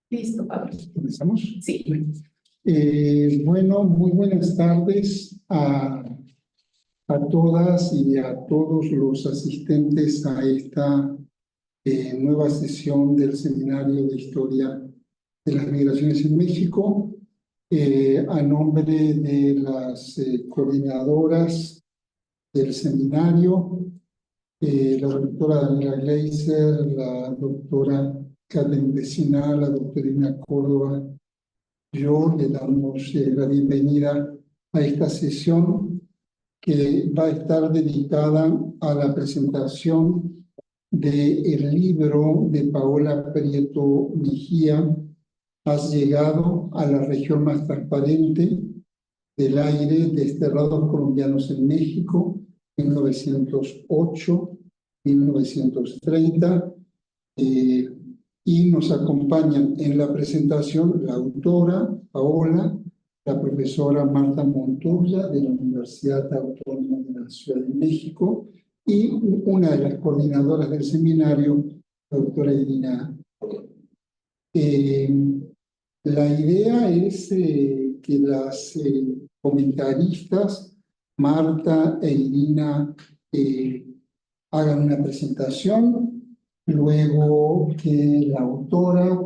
Listo, Pablo. ¿Comenzamos? Sí. Bueno, muy buenas tardes a todas y a todos los asistentes a esta nueva sesión del Seminario de Historia de las Migraciones en México. A nombre de las coordinadoras del seminario, la doctora Daniela Gleiser, la doctora Catherine Vecinal, la doctora Ina Córdoba, yo le damos la bienvenida a esta sesión que va a estar dedicada a la presentación del libro de Paola Prieto Mejía, Has llegado a la región más transparente del aire, desterrados colombianos en México, 1908-1930. Y nos acompañan en la presentación la autora Paola, la profesora Marta Montoya de la Universidad Autónoma de la Ciudad de México y una de las coordinadoras del seminario, la doctora Irina. La idea es que las comentaristas Marta e Irina hagan una presentación, luego que la autora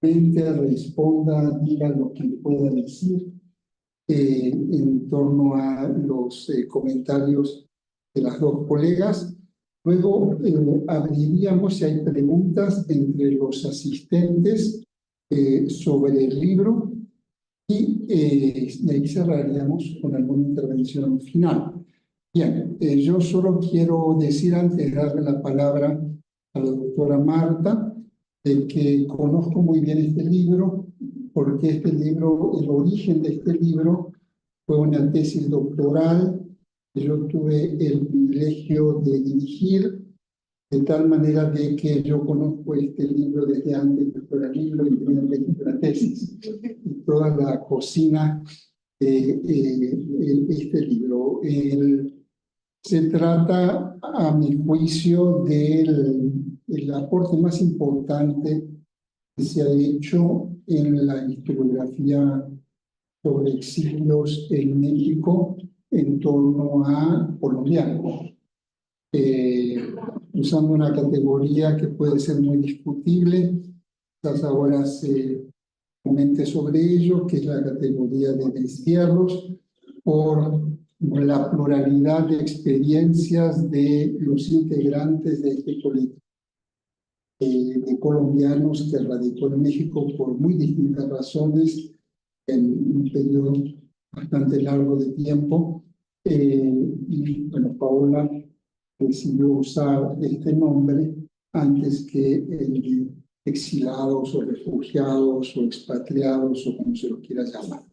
responda, diga lo que pueda decir en torno a los comentarios de las dos colegas. Luego abriríamos si hay preguntas entre los asistentes sobre el libro y de ahí cerraríamos con alguna intervención final. Bien, yo solo quiero decir antes de darle la palabra a la doctora Marta, que conozco muy bien este libro, porque este libro, el origen de este libro fue una tesis doctoral que yo tuve el privilegio de dirigir, de tal manera de que yo conozco este libro desde antes que fuera libro y tenía la tesis, y toda la cocina de este libro. Se trata, a mi juicio, del aporte más importante que se ha hecho en la historiografía sobre exilios en México en torno a colombianos, usando una categoría que puede ser muy discutible. Quizás ahora se comente sobre ello, que es la categoría de destierros, por la pluralidad de experiencias de los integrantes de este colectivo de colombianos que radicó en México por muy distintas razones en un periodo bastante largo de tiempo. Y bueno, Paola decidió usar este nombre antes que el de exilados o refugiados o expatriados o como se lo quiera llamar.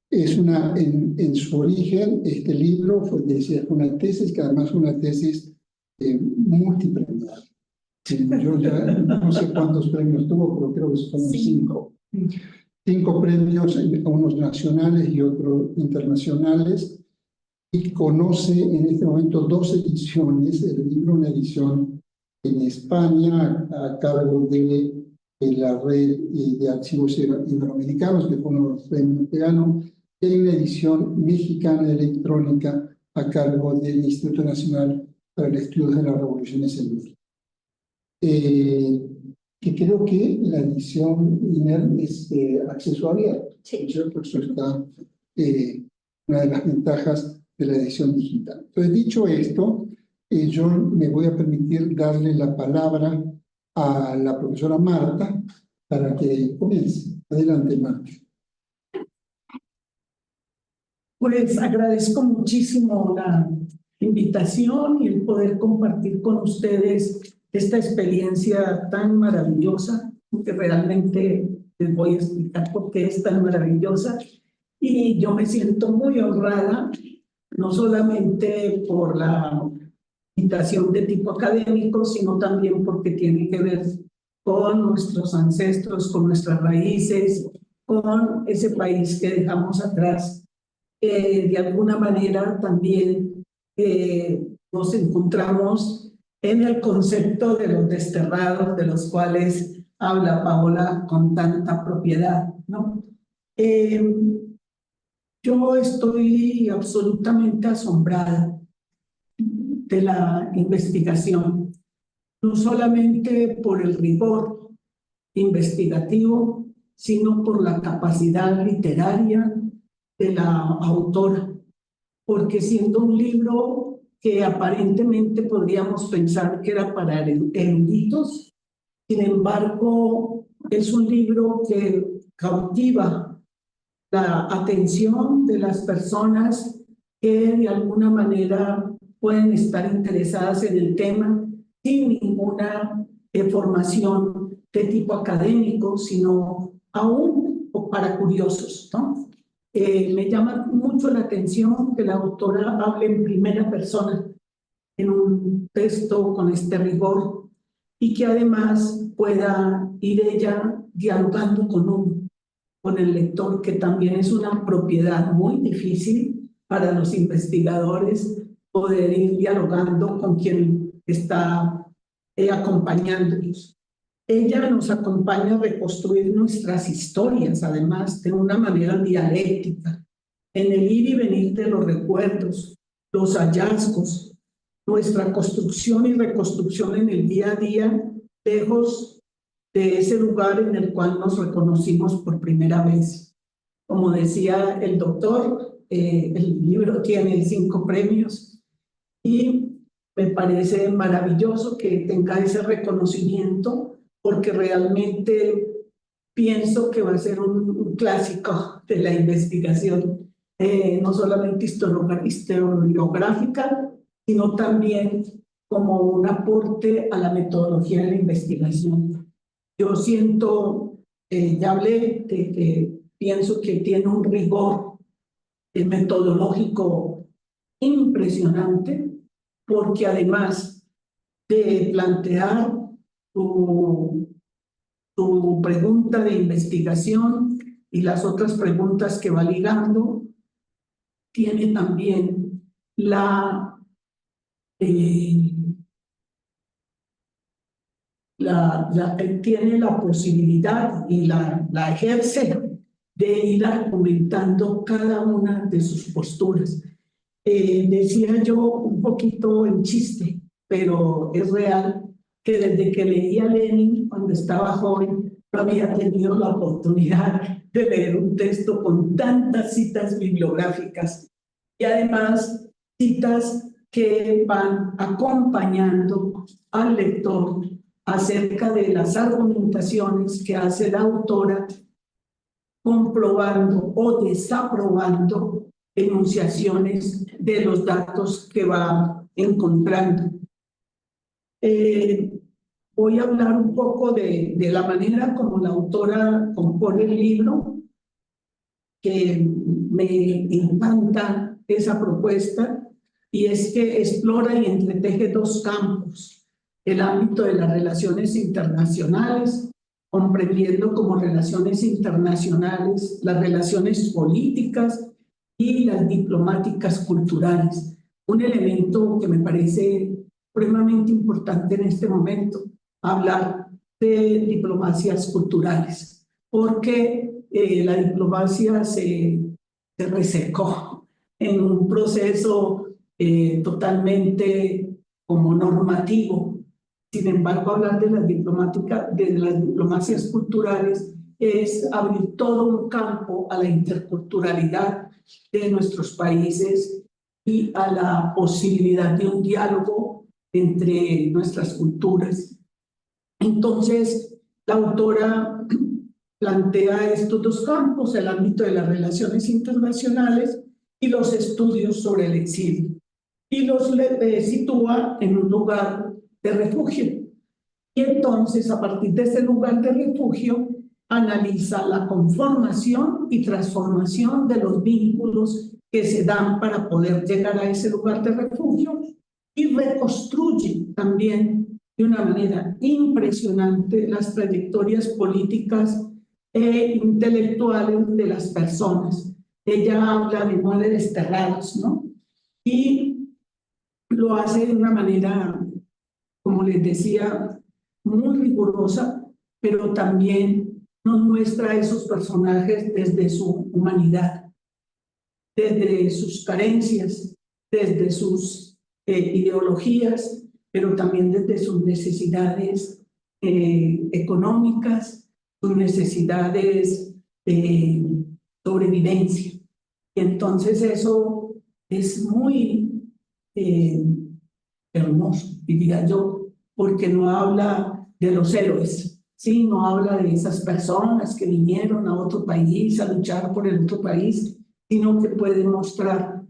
Es en su origen, este libro fue una tesis, que además fue una tesis multipremiada. Yo ya no sé cuántos premios tuvo, pero creo que fueron 5. 5 premios, unos nacionales y otros internacionales, y conoce en este momento 2 ediciones, el libro, una edición en España a cargo de la red de archivos iberoamericanos, que fue uno de los premios que ganó, y hay una edición mexicana electrónica a cargo del Instituto Nacional para el Estudio de las Revoluciones en México. Que creo que la edición INER es acceso abierto. Sí. Por eso está una de las ventajas de la edición digital. Entonces, dicho esto, yo me voy a permitir darle la palabra a la profesora Marta para que comience. Adelante, Marta. Pues agradezco muchísimo la invitación y el poder compartir con ustedes esta experiencia tan maravillosa, que realmente les voy a explicar por qué es tan maravillosa. Y yo me siento muy honrada, no solamente por la invitación de tipo académico, sino también porque tiene que ver con nuestros ancestros, con nuestras raíces, con ese país que dejamos atrás. De alguna manera también nos encontramos en el concepto de los desterrados, de los cuales habla Paola con tanta propiedad, ¿no? Yo estoy absolutamente asombrada de la investigación, no solamente por el rigor investigativo, sino por la capacidad literaria de la autora, porque siendo un libro que aparentemente podríamos pensar que era para eruditos, sin embargo, es un libro que cautiva la atención de las personas que de alguna manera pueden estar interesadas en el tema sin ninguna formación de tipo académico, sino aún para curiosos, ¿no? Me llama mucho la atención que la autora hable en primera persona en un texto con este rigor y que además pueda ir ella dialogando con el lector, que también es una propiedad muy difícil para los investigadores, poder ir dialogando con quien está acompañándonos. Ella nos acompaña a reconstruir nuestras historias, además, de una manera dialéctica, en el ir y venir de los recuerdos, los hallazgos, nuestra construcción y reconstrucción en el día a día, lejos de ese lugar en el cual nos reconocimos por primera vez. Como decía el doctor, el libro tiene 5 premios y me parece maravilloso que tenga ese reconocimiento, porque realmente pienso que va a ser un clásico de la investigación, no solamente historiográfica, sino también como un aporte a la metodología de la investigación. Yo siento, ya hablé de que pienso que tiene un rigor metodológico impresionante, porque además de plantear tu pregunta de investigación y las otras preguntas que va ligando, tiene también tiene la posibilidad y la ejerce de ir argumentando cada una de sus posturas. Decía yo un poquito en chiste, pero es real, que desde que leía a Lenin cuando estaba joven, no había tenido la oportunidad de leer un texto con tantas citas bibliográficas y además citas que van acompañando al lector acerca de las argumentaciones que hace la autora, comprobando o desaprobando enunciaciones de los datos que va encontrando. Voy a hablar un poco de la manera como la autora compone el libro, que me encanta esa propuesta, y es que explora y entreteje 2 campos: el ámbito de las relaciones internacionales, comprendiendo como relaciones internacionales las relaciones políticas y las diplomáticas culturales. Un elemento que me parece supremamente importante en este momento, hablar de diplomacias culturales, porque la diplomacia se resecó en un proceso totalmente como normativo. Sin embargo, hablar de las diplomacias culturales es abrir todo un campo a la interculturalidad de nuestros países y a la posibilidad de un diálogo entre nuestras culturas. Entonces, la autora plantea estos 2 campos: el ámbito de las relaciones internacionales y los estudios sobre el exilio, y los sitúa en un lugar de refugio. Y entonces, a partir de ese lugar de refugio, analiza la conformación y transformación de los vínculos que se dan para poder llegar a ese lugar de refugio, y reconstruye también de una manera impresionante las trayectorias políticas e intelectuales de las personas. Ella habla de 9 desterrados, ¿no? Y lo hace de una manera como les decía, muy rigurosa, pero también nos muestra a esos personajes desde su humanidad, desde sus carencias, desde sus ideologías, pero también desde sus necesidades económicas, sus necesidades de sobrevivencia. Y entonces eso es muy hermoso, diría yo, porque no habla de los héroes, ¿sí? No habla de esas personas que vinieron a otro país a luchar por el otro país, sino que puede mostrar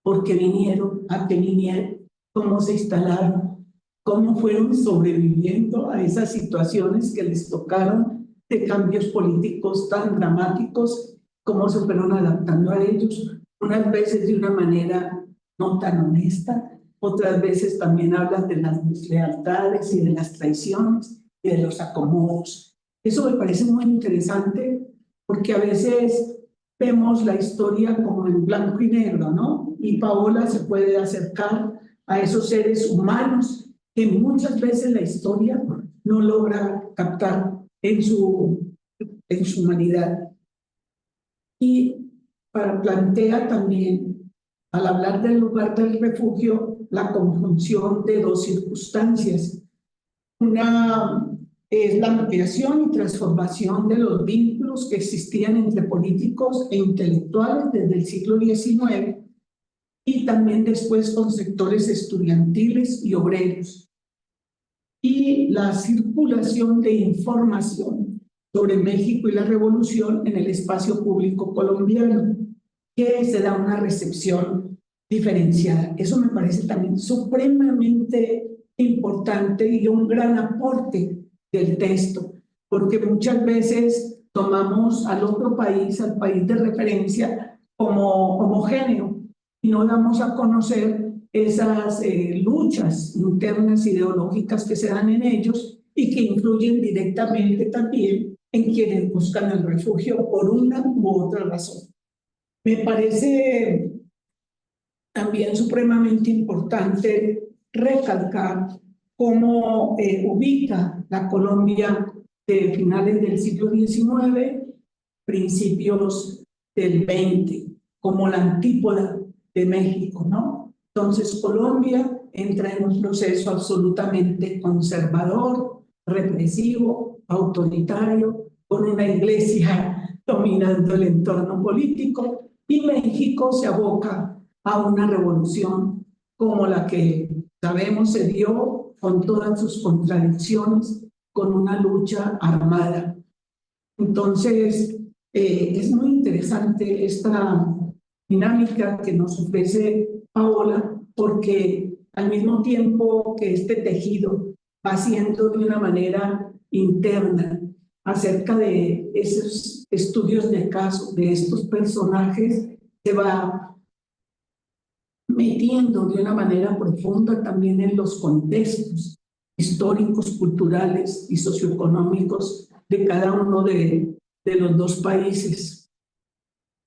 por qué vinieron, a qué vinieron, cómo se instalaron, cómo fueron sobreviviendo a esas situaciones que les tocaron de cambios políticos tan dramáticos, cómo se fueron adaptando a ellos, unas veces de una manera no tan honesta, otras veces también hablan de las deslealtades y de las traiciones y de los acomodos. Eso me parece muy interesante porque a veces vemos la historia como en blanco y negro, ¿no? Y Paola se puede acercar a esos seres humanos que muchas veces la historia no logra captar en su humanidad. Y plantea también, al hablar del lugar del refugio, la conjunción de dos circunstancias. Una es la ampliación y transformación de los vínculos que existían entre políticos e intelectuales desde el siglo XIX y también después con sectores estudiantiles y obreros. Y la circulación de información sobre México y la revolución en el espacio público colombiano, que se da una recepción diferenciada. Eso me parece también supremamente importante y un gran aporte del texto, porque muchas veces tomamos al otro país, al país de referencia, como homogéneo y no damos a conocer esas luchas internas ideológicas que se dan en ellos y que influyen directamente también en quienes buscan el refugio por una u otra razón. Me parece también supremamente importante recalcar cómo ubica la Colombia de finales del siglo XIX, principios del XX, como la antípoda de México, ¿no? Entonces Colombia entra en un proceso absolutamente conservador, represivo, autoritario, con una iglesia dominando el entorno político, y México se aboca a una revolución como la que sabemos se dio con todas sus contradicciones, con una lucha armada. Entonces, es muy interesante esta dinámica que nos ofrece Paola, porque al mismo tiempo que este tejido va siendo de una manera interna acerca de esos estudios de caso, de estos personajes, se va metiendo de una manera profunda también en los contextos históricos, culturales y socioeconómicos de cada uno de los dos países.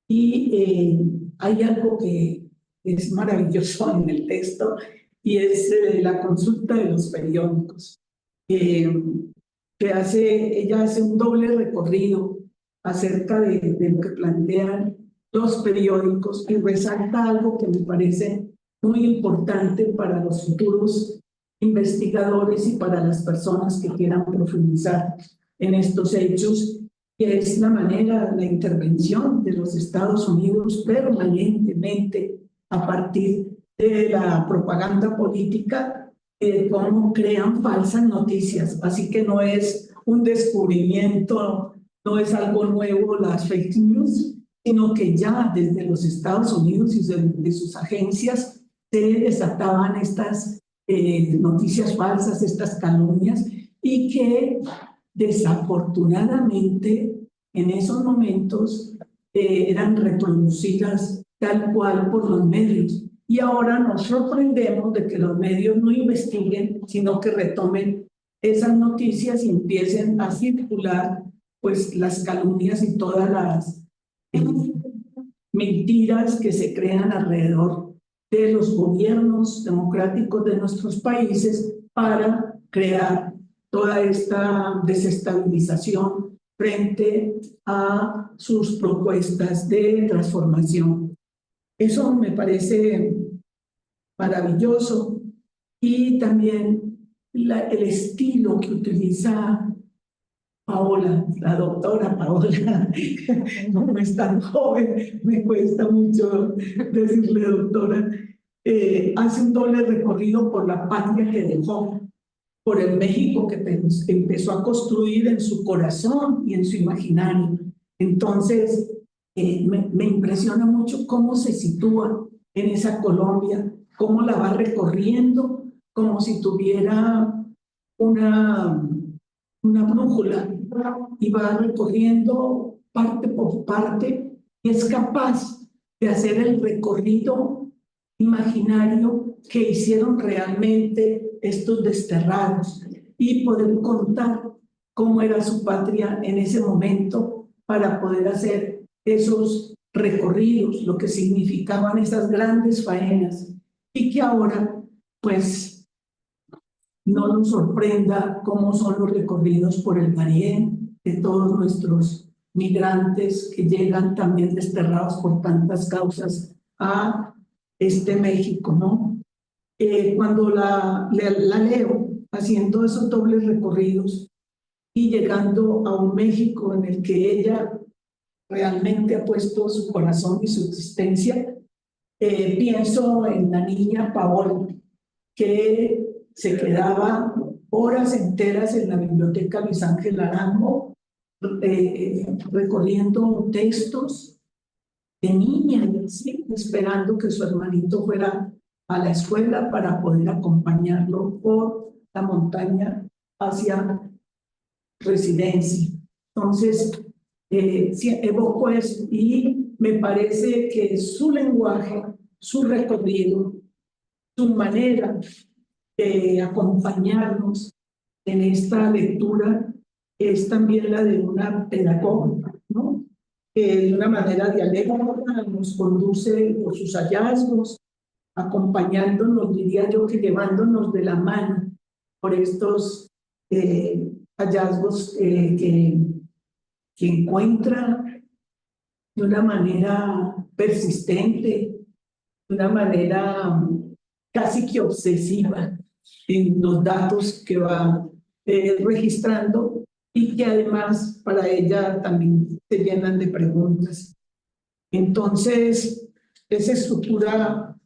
Y hay algo que es maravilloso en el texto y es la consulta de los periódicos. Ella hace un doble recorrido acerca de lo que plantean los periódicos y resalta algo que me parece muy importante para los futuros investigadores y para las personas que quieran profundizar en estos hechos, que es la manera, la intervención de los Estados Unidos permanentemente a partir de la propaganda política, cómo crean falsas noticias. Así que no es un descubrimiento, no es algo nuevo las fake news, sino que ya desde los Estados Unidos y de sus agencias se desataban estas noticias falsas, estas calumnias, y que desafortunadamente en esos momentos eran reproducidas tal cual por los medios. Y ahora nos sorprendemos de que los medios no investiguen, sino que retomen esas noticias y empiecen a circular pues las calumnias y todas las mentiras que se crean alrededor de los gobiernos democráticos de nuestros países para crear toda esta desestabilización frente a sus propuestas de transformación. Eso me parece maravilloso, y también el estilo que utiliza Paola, la doctora Paola, no es tan joven, me cuesta mucho decirle doctora, hace un doble recorrido por la patria que dejó, por el México que empezó a construir en su corazón y en su imaginario. Entonces, me impresiona mucho cómo se sitúa en esa Colombia, cómo la va recorriendo, como si tuviera una brújula, y va recorriendo parte por parte, y es capaz de hacer el recorrido imaginario que hicieron realmente estos desterrados, y poder contar cómo era su patria en ese momento para poder hacer esos recorridos, lo que significaban esas grandes faenas, y que ahora pues no nos sorprenda cómo son los recorridos por el Darién de todos nuestros migrantes que llegan también desterrados por tantas causas a este México, ¿no? Cuando la leo haciendo esos dobles recorridos y llegando a un México en el que ella realmente ha puesto su corazón y su existencia, pienso en la niña Paola, que se quedaba horas enteras en la biblioteca Luis Ángel Arango, recorriendo textos de niña, ¿sí? Esperando que su hermanito fuera a la escuela para poder acompañarlo por la montaña hacia residencia. Entonces, sí, evoco eso, y me parece que su lenguaje, su recorrido, su manera de acompañarnos en esta lectura es también la de una pedagoga, ¿no? Que de una manera dialéctica nos conduce por sus hallazgos, acompañándonos, diría yo, que llevándonos de la mano por estos hallazgos que encuentra de una manera persistente, de una manera casi que obsesiva en los datos que va registrando, y que además para ella también se llenan de preguntas. Entonces, esa estructura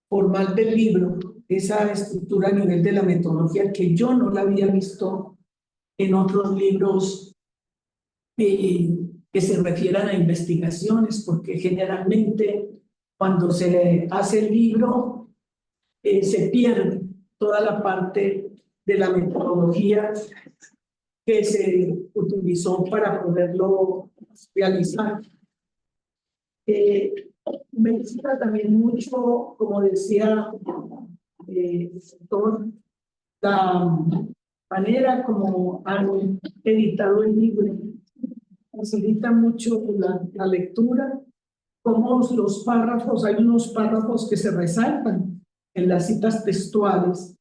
formal del libro, esa estructura a nivel de la metodología, que yo no la había visto en otros libros que se refieran a investigaciones, porque generalmente cuando se hace el libro se pierde toda la parte de la metodología que se utilizó para poderlo realizar. Me gusta también mucho, como decía el doctor, la manera como han editado el libro. Facilita mucho la lectura, como los párrafos, hay unos párrafos que se resaltan en las citas textuales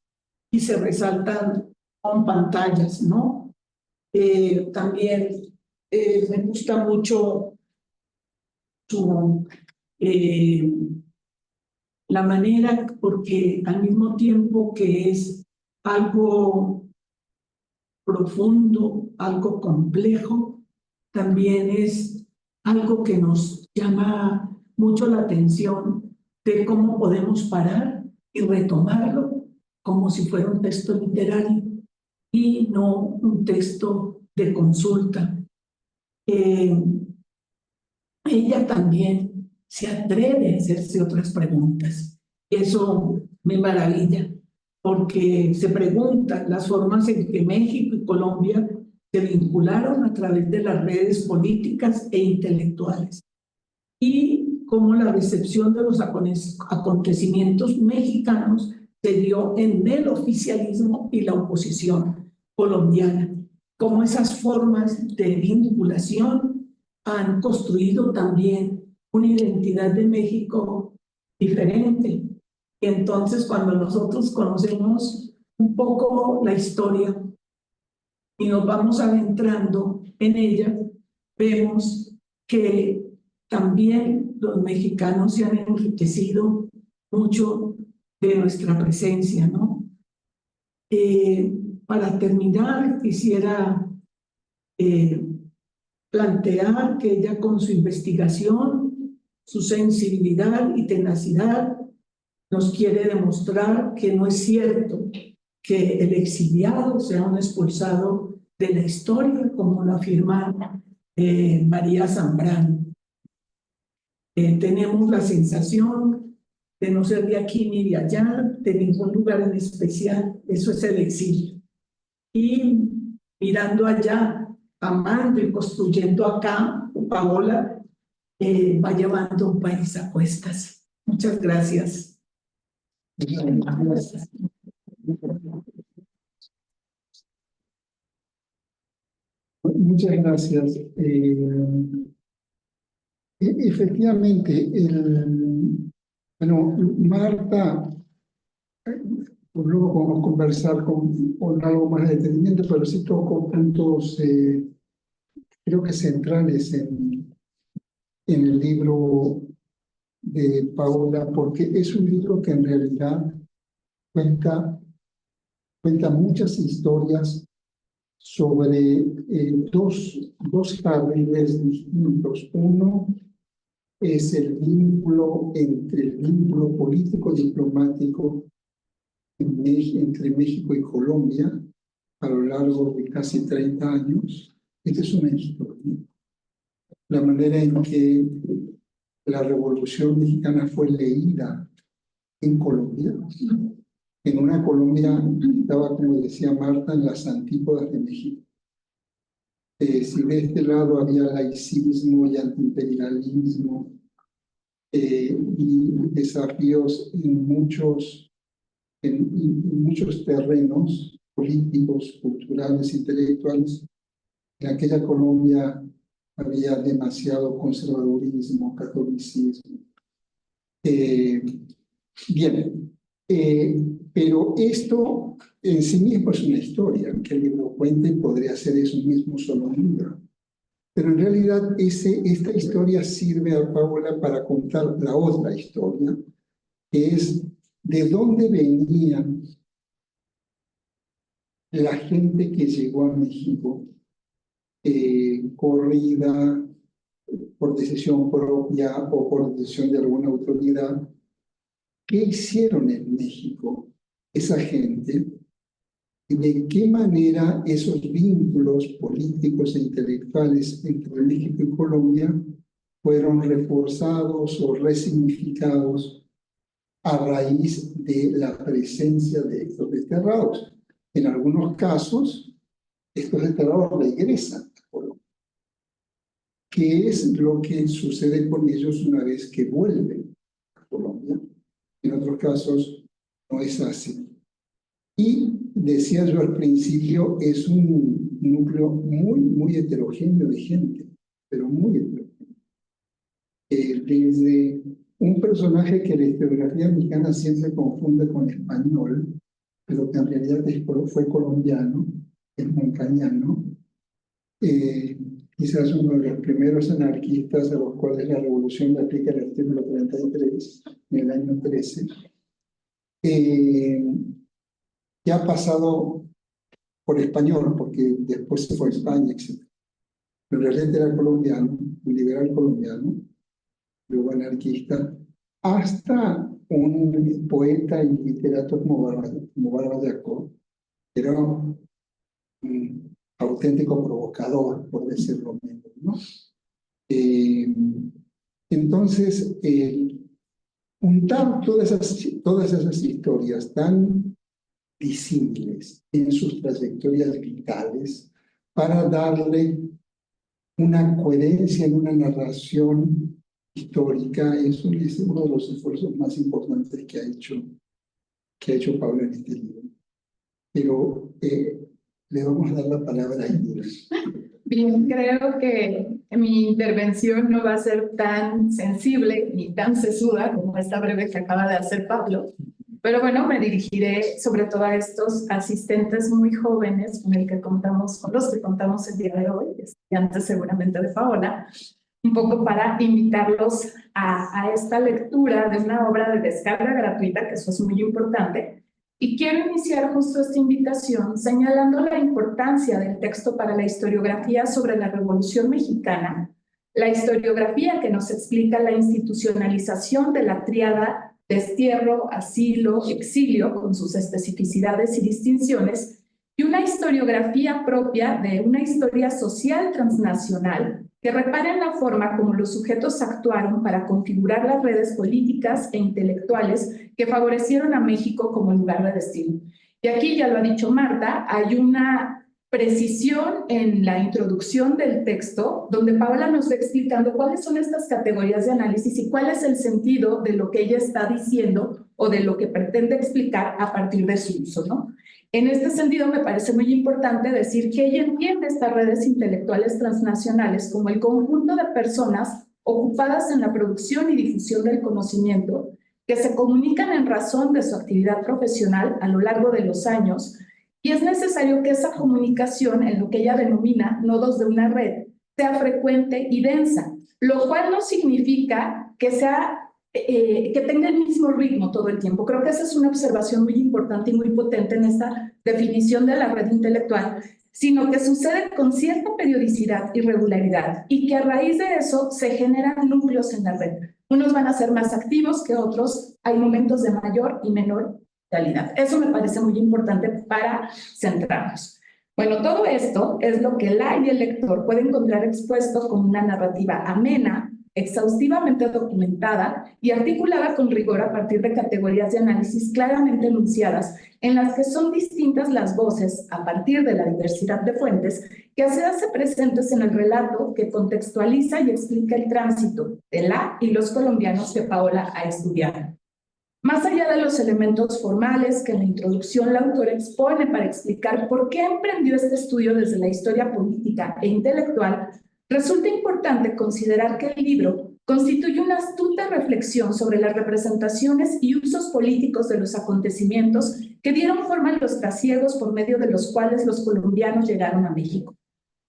y se resaltan con pantallas, ¿no? También me gusta mucho la manera, porque al mismo tiempo que es algo profundo, algo complejo, también es algo que nos llama mucho la atención de cómo podemos parar y retomarlo como si fuera un texto literario y no un texto de consulta. Ella también se atreve a hacerse otras preguntas. Eso me maravilla, porque se pregunta las formas en que México y Colombia se vincularon a través de las redes políticas e intelectuales, y cómo la recepción de los acontecimientos mexicanos se dio en el oficialismo y la oposición colombiana, cómo esas formas de vinculación han construido también una identidad de México diferente. Y entonces, cuando nosotros conocemos un poco la historia y nos vamos adentrando en ella, vemos que también los mexicanos se han enriquecido mucho de nuestra presencia, ¿no? Para terminar, quisiera plantear que ella con su investigación, su sensibilidad y tenacidad nos quiere demostrar que no es cierto que el exiliado sea un expulsado de la historia, como lo afirma María Zambrano. Tenemos la sensación de no ser de aquí ni de allá, de ningún lugar en especial. Eso es el exilio. Y mirando allá, amando y construyendo acá, Paola va llevando un país a cuestas. Muchas gracias. Muchas gracias. Efectivamente, bueno, Marta, pues luego vamos a conversar con algo más de detenimiento, pero sí toco puntos, creo que centrales en el libro de Paola, porque es un libro que en realidad cuenta muchas historias sobre dos carriles distintos. Uno es el vínculo político diplomático entre México y Colombia a lo largo de casi 30 años. Esta es una historia. La manera en que la Revolución Mexicana fue leída en Colombia, en una Colombia que estaba, como decía Marta, en las antípodas de México. Si de este lado había laicismo y antiimperialismo y desafíos en muchos terrenos políticos, culturales, intelectuales, en aquella Colombia había demasiado conservadurismo, catolicismo. Bien, pero esto en sí mismo es una historia que el libro cuenta y podría ser eso mismo solo un libro. Pero en realidad esta historia sirve a Paola para contar la otra historia, que es de dónde venía la gente que llegó a México, corrida por decisión propia o por decisión de alguna autoridad. ¿Qué hicieron en México esa gente? ¿Y de qué manera esos vínculos políticos e intelectuales entre México y Colombia fueron reforzados o resignificados a raíz de la presencia de estos desterrados? En algunos casos, estos desterrados regresan a Colombia. ¿Qué es lo que sucede con ellos una vez que vuelven a Colombia? En otros casos no es así. Y decía yo al principio, es un núcleo muy heterogéneo de gente, pero muy heterogéneo. Desde un personaje que la historiografía mexicana siempre confunde con español, pero que en realidad fue colombiano, es montañano, quizás uno de los primeros anarquistas a los cuales la revolución le aplica el artículo 33 en el año 13, que ha pasado por español, porque después se fue a España, etc. Pero realmente era colombiano, un liberal colombiano, luego anarquista, hasta un poeta y literato como Bárbara Jacob, que era un auténtico provocador, por decirlo menos, ¿no? Entonces, juntar todas esas historias tan disímiles en sus trayectorias vitales para darle una coherencia en una narración histórica, eso es uno de los esfuerzos más importantes que ha hecho Pablo en este libro. Pero le vamos a dar la palabra a Ira. Bien, creo que mi intervención no va a ser tan sensible ni tan sesuda como esta breve que acaba de hacer Pablo, Pero bueno, me dirigiré sobre todo a estos asistentes muy jóvenes con los que contamos el día de hoy, estudiantes seguramente de Paola, un poco para invitarlos a esta lectura de una obra de descarga gratuita, que eso es muy importante. Y quiero iniciar justo esta invitación señalando la importancia del texto para la historiografía sobre la Revolución Mexicana, la historiografía que nos explica la institucionalización de la tríada destierro, asilo, exilio, con sus especificidades y distinciones, y una historiografía propia de una historia social transnacional que repara en la forma como los sujetos actuaron para configurar las redes políticas e intelectuales que favorecieron a México como lugar de destino. Y aquí, ya lo ha dicho Marta, hay una precisión en la introducción del texto, donde Paola nos va explicando cuáles son estas categorías de análisis y cuál es el sentido de lo que ella está diciendo o de lo que pretende explicar a partir de su uso, ¿no? En este sentido, me parece muy importante decir que ella entiende estas redes intelectuales transnacionales como el conjunto de personas ocupadas en la producción y difusión del conocimiento que se comunican en razón de su actividad profesional a lo largo de los años. Y es necesario que esa comunicación, en lo que ella denomina nodos de una red, sea frecuente y densa, lo cual no significa que tenga el mismo ritmo todo el tiempo. Creo que esa es una observación muy importante y muy potente en esta definición de la red intelectual, sino que sucede con cierta periodicidad y regularidad, y que a raíz de eso se generan núcleos en la red. Unos van a ser más activos que otros, hay momentos de mayor y menor realidad. Eso me parece muy importante para centrarnos. Bueno, todo esto es lo que la y el lector puede encontrar expuesto como una narrativa amena, exhaustivamente documentada y articulada con rigor a partir de categorías de análisis claramente enunciadas, en las que son distintas las voces a partir de la diversidad de fuentes que se hace presentes en el relato que contextualiza y explica el tránsito de la y los colombianos que Paola ha estudiado. Más allá de los elementos formales que en la introducción la autora expone para explicar por qué emprendió este estudio desde la historia política e intelectual, resulta importante considerar que el libro constituye una astuta reflexión sobre las representaciones y usos políticos de los acontecimientos que dieron forma a los trasiegos por medio de los cuales los colombianos llegaron a México.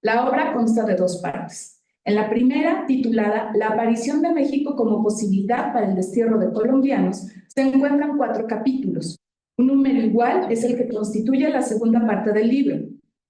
La obra consta de dos partes. En la primera, titulada La aparición de México como posibilidad para el destierro de colombianos, se encuentran 4 capítulos. Un número igual es el que constituye la segunda parte del libro.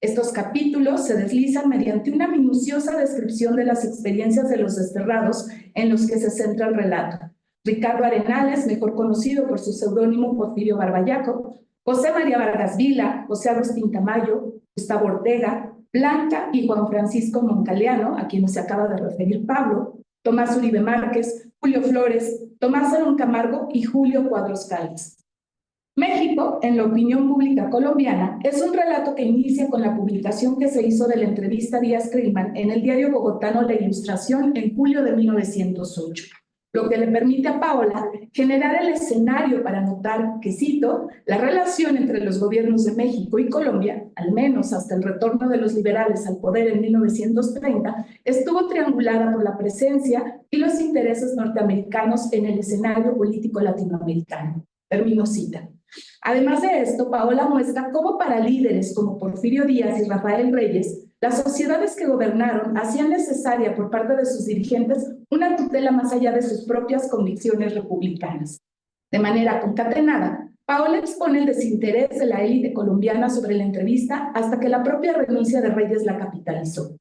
Estos capítulos se deslizan mediante una minuciosa descripción de las experiencias de los desterrados en los que se centra el relato. Ricardo Arenales, mejor conocido por su seudónimo Porfirio Barbayaco, José María Vargas Vila, José Agustín Tamayo, Gustavo Ortega, Blanca y Juan Francisco Moncaleano, a quienes se acaba de referir Pablo, Tomás Uribe Márquez, Julio Flores, Tomás Herón Camargo y Julio Cuadros Caldas. México, en la opinión pública colombiana, es un relato que inicia con la publicación que se hizo de la entrevista Díaz-Creeman en el diario bogotano La Ilustración en julio de 1908, lo que le permite a Paola generar el escenario para notar que, cito, la relación entre los gobiernos de México y Colombia, al menos hasta el retorno de los liberales al poder en 1930, estuvo triangulada por la presencia y los intereses norteamericanos en el escenario político latinoamericano. Termino cita. Además de esto, Paola muestra cómo para líderes como Porfirio Díaz y Rafael Reyes, las sociedades que gobernaron hacían necesaria por parte de sus dirigentes una tutela más allá de sus propias convicciones republicanas. De manera concatenada, Paola expone el desinterés de la élite colombiana sobre la entrevista hasta que la propia renuncia de Reyes la capitalizó.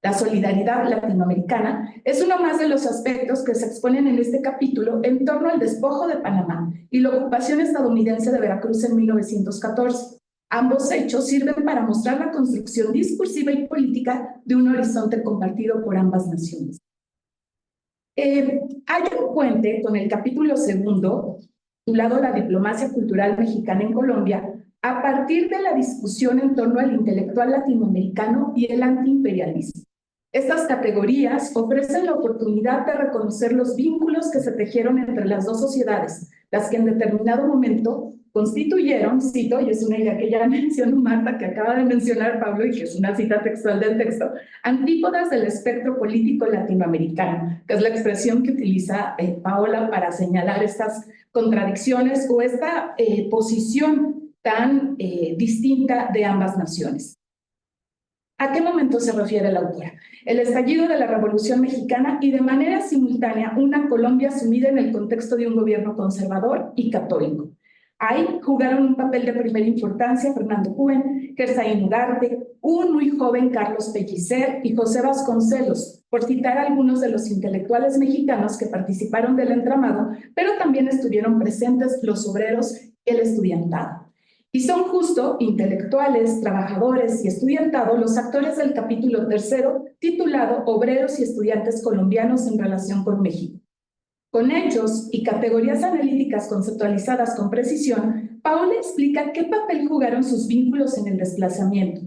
La solidaridad latinoamericana es uno más de los aspectos que se exponen en este capítulo en torno al despojo de Panamá y la ocupación estadounidense de Veracruz en 1914. Ambos hechos sirven para mostrar la construcción discursiva y política de un horizonte compartido por ambas naciones. Hay un puente con el capítulo segundo, titulado La diplomacia cultural mexicana en Colombia, a partir de la discusión en torno al intelectual latinoamericano y el antiimperialismo. Estas categorías ofrecen la oportunidad de reconocer los vínculos que se tejieron entre las dos sociedades, las que en determinado momento constituyeron, cito, y es una idea que ya mencionó Marta, que acaba de mencionar Pablo, y que es una cita textual del texto, antípodas del espectro político latinoamericano, que es la expresión que utiliza Paola para señalar estas contradicciones o esta posición tan distinta de ambas naciones. ¿A qué momento se refiere la autora? El estallido de la Revolución Mexicana y de manera simultánea una Colombia sumida en el contexto de un gobierno conservador y católico. Ahí jugaron un papel de primera importancia Fernando Cuen, Gersaín Ugarte, un muy joven Carlos Pellicer y José Vasconcelos, por citar algunos de los intelectuales mexicanos que participaron del entramado, pero también estuvieron presentes los obreros y el estudiantado. Y son justo intelectuales, trabajadores y estudiantado los actores del capítulo tercero titulado Obreros y estudiantes colombianos en relación con México. Con hechos y categorías analíticas conceptualizadas con precisión, Paola explica qué papel jugaron sus vínculos en el desplazamiento.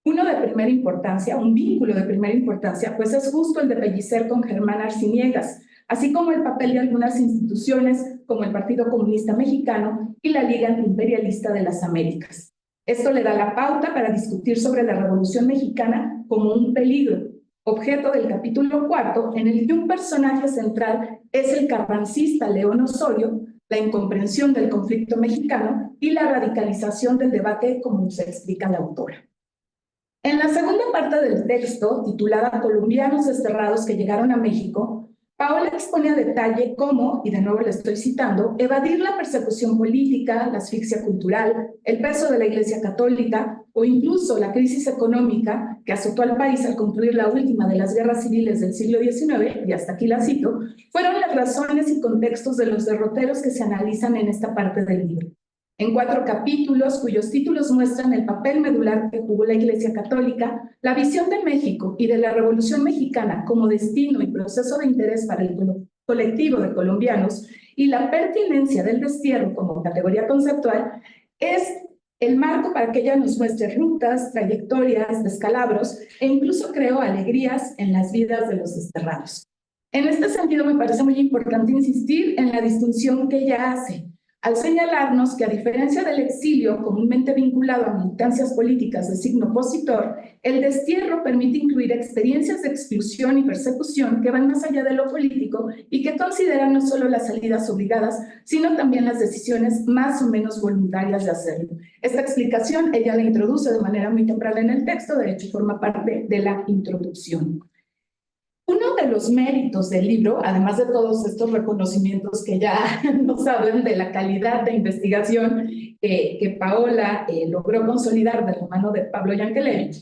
Uno de primera importancia, un vínculo de primera importancia, pues es justo el de Pellicer con Germán Arciniegas, así como el papel de algunas instituciones como el Partido Comunista Mexicano y la Liga Antiimperialista de las Américas. Esto le da la pauta para discutir sobre la Revolución Mexicana como un peligro, objeto del capítulo 4, en el que un personaje central es el carrancista León Osorio, la incomprensión del conflicto mexicano y la radicalización del debate, como se explica la autora. En la segunda parte del texto, titulada Colombianos desterrados que llegaron a México, Paola expone a detalle cómo, y de nuevo le estoy citando, evadir la persecución política, la asfixia cultural, el peso de la Iglesia Católica o incluso la crisis económica que azotó al país al concluir la última de las guerras civiles del siglo XIX, y hasta aquí la cito, fueron las razones y contextos de los derroteros que se analizan en esta parte del libro. En 4 capítulos, cuyos títulos muestran el papel medular que jugó la Iglesia Católica, la visión de México y de la Revolución Mexicana como destino y proceso de interés para el colectivo de colombianos y la pertinencia del destierro como categoría conceptual, es el marco para que ella nos muestre rutas, trayectorias, descalabros e incluso creó alegrías en las vidas de los desterrados. En este sentido, me parece muy importante insistir en la distinción que ella hace al señalarnos que, a diferencia del exilio comúnmente vinculado a militancias políticas de signo opositor, el destierro permite incluir experiencias de exclusión y persecución que van más allá de lo político y que consideran no solo las salidas obligadas, sino también las decisiones más o menos voluntarias de hacerlo. Esta explicación ella la introduce de manera muy temprana en el texto, de hecho forma parte de la introducción. Uno de los méritos del libro, además de todos estos reconocimientos que ya nos hablan de la calidad de investigación que Paola logró consolidar de la mano de Pablo Yankelevich,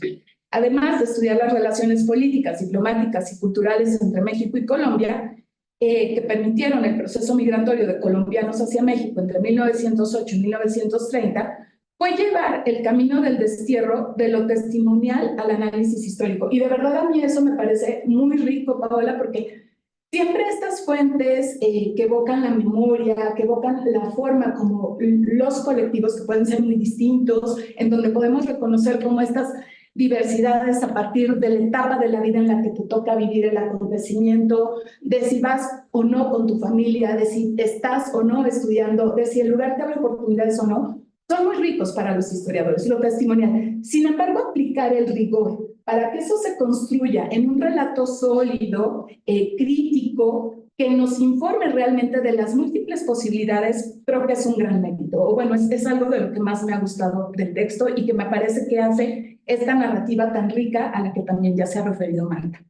además de estudiar las relaciones políticas, diplomáticas y culturales entre México y Colombia, que permitieron el proceso migratorio de colombianos hacia México entre 1908 y 1930, fue llevar el camino del destierro de lo testimonial al análisis histórico. Y de verdad a mí eso me parece muy rico, Paola, porque siempre estas fuentes que evocan la memoria, que evocan la forma como los colectivos que pueden ser muy distintos, en donde podemos reconocer cómo estas diversidades a partir de la etapa de la vida en la que te toca vivir el acontecimiento, de si vas o no con tu familia, de si estás o no estudiando, de si el lugar te abre oportunidades o no, son muy ricos para los historiadores, lo testimonial. Sin embargo, aplicar el rigor para que eso se construya en un relato sólido, crítico, que nos informe realmente de las múltiples posibilidades, creo que es un gran mérito. O bueno, es algo de lo que más me ha gustado del texto y que me parece que hace esta narrativa tan rica a la que también ya se ha referido Marta.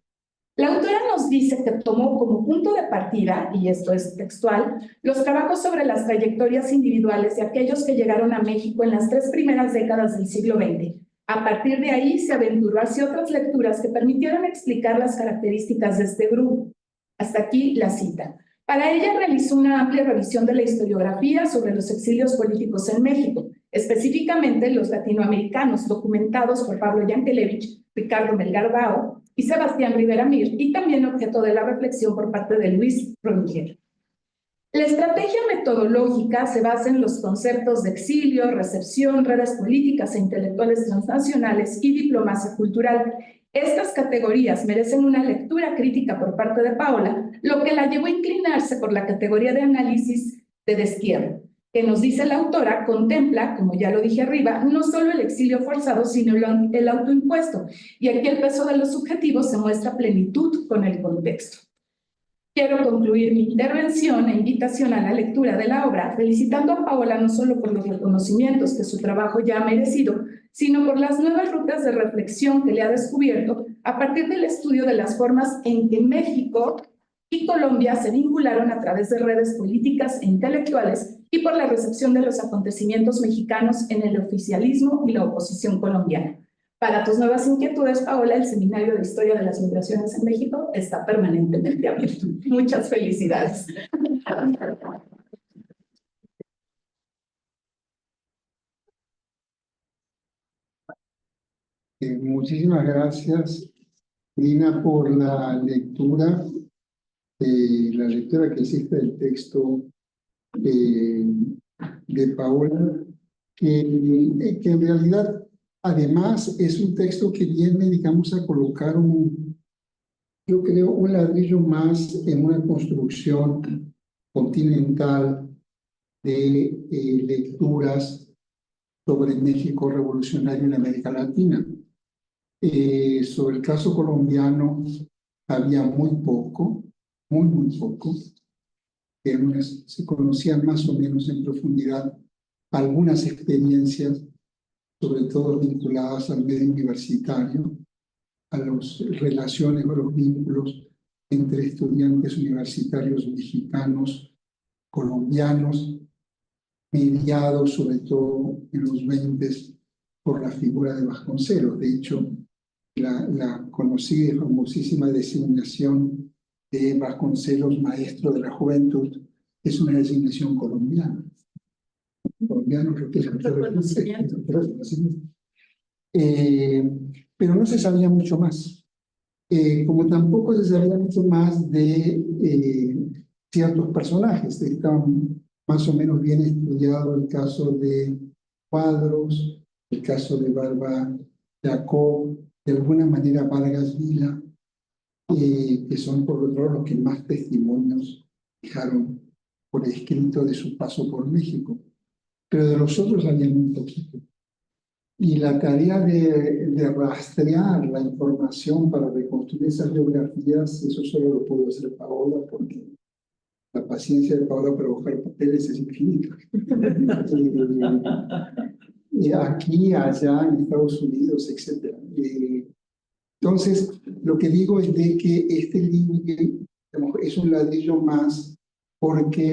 La autora nos dice que tomó como punto de partida, y esto es textual, los trabajos sobre las trayectorias individuales de aquellos que llegaron a México en las 3 primeras décadas del siglo XX. A partir de ahí se aventuró hacia otras lecturas que permitieron explicar las características de este grupo. Hasta aquí la cita. Para ella realizó una amplia revisión de la historiografía sobre los exilios políticos en México, específicamente los latinoamericanos documentados por Pablo Yankelevich, Ricardo Melgar Bao y Sebastián Rivera Mir, y también objeto de la reflexión por parte de Luis Rongier. La estrategia metodológica se basa en los conceptos de exilio, recepción, redes políticas e intelectuales transnacionales y diplomacia cultural. Estas categorías merecen una lectura crítica por parte de Paola, lo que la llevó a inclinarse por la categoría de análisis de destierro, que nos dice la autora, contempla, como ya lo dije arriba, no solo el exilio forzado, sino el autoimpuesto. Y aquí el peso de los subjetivos se muestra a plenitud con el contexto. Quiero concluir mi intervención e invitación a la lectura de la obra, felicitando a Paola no solo por los reconocimientos que su trabajo ya ha merecido, sino por las nuevas rutas de reflexión que le ha descubierto a partir del estudio de las formas en que México y Colombia se vincularon a través de redes políticas e intelectuales y por la recepción de los acontecimientos mexicanos en el oficialismo y la oposición colombiana. Para tus nuevas inquietudes, Paola, el Seminario de Historia de las Migraciones en México está permanentemente abierto. Muchas felicidades. Muchísimas gracias, Lina, por la lectura que hiciste del texto de Paola, que en realidad además es un texto que viene, digamos, a colocar yo creo, un ladrillo más en una construcción continental de lecturas sobre México revolucionario en América Latina. Sobre el caso colombiano había muy poco, muy poco. Se conocían más o menos en profundidad algunas experiencias, sobre todo vinculadas al medio universitario, a las relaciones o los vínculos entre estudiantes universitarios mexicanos, colombianos, mediados sobre todo en los 20 por la figura de Vasconcelos. De hecho, la conocida y famosísima designación de Vasconcelos, maestro de la juventud, es una designación colombiana. Colombiano, reconocimiento. Pero no se sabía mucho más. Como tampoco se sabía mucho más de ciertos personajes. Estaban más o menos bien estudiado el caso de Cuadros, el caso de Barba Jacob, de alguna manera Vargas Vila, que son por otro lado los que más testimonios dejaron por escrito de su paso por México. Pero de los otros había muy poquito. Y la tarea de rastrear la información para reconstruir esas biografías, eso solo lo pudo hacer Paola, porque la paciencia de Paola para buscar papeles es infinita. Aquí, allá, en Estados Unidos, etc. Entonces, lo que digo es de que este libro es un ladrillo más porque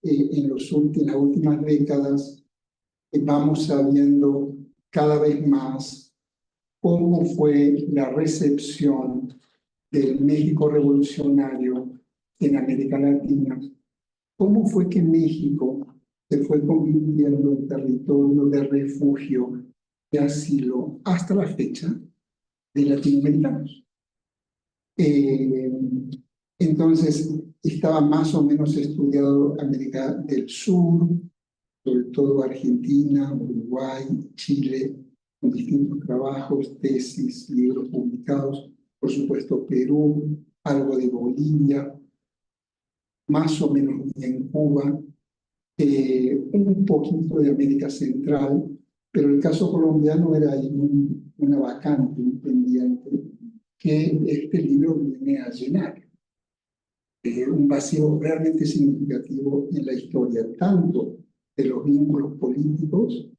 en las últimas décadas vamos sabiendo cada vez más cómo fue la recepción del México revolucionario en América Latina, cómo fue que México se fue convirtiendo en territorio de refugio, de asilo, hasta la fecha, de latinoamericanos. Entonces, estaba más o menos estudiado América del Sur, sobre todo Argentina, Uruguay, Chile, con distintos trabajos, tesis, libros publicados, por supuesto Perú, algo de Bolivia, más o menos en Cuba, un poquito de América Central, pero el caso colombiano era ahí una vacante, un pendiente, que este libro viene a llenar. Un vacío realmente significativo en la historia, tanto de los vínculos políticos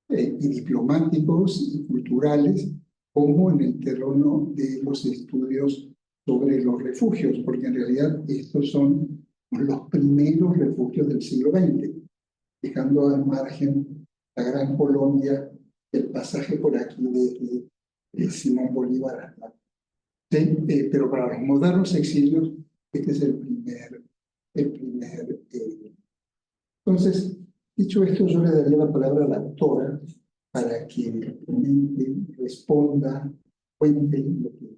y diplomáticos y culturales, como en el terreno de los estudios sobre los refugios, porque en realidad estos son los primeros refugios del siglo XX, dejando al margen la Gran Colombia, el pasaje por aquí de Simón Bolívar. ¿Sí? Pero para los modernos exilios, este es el primer. Entonces, dicho esto, yo le daría la palabra a la autora para que comente, responda, cuente lo que...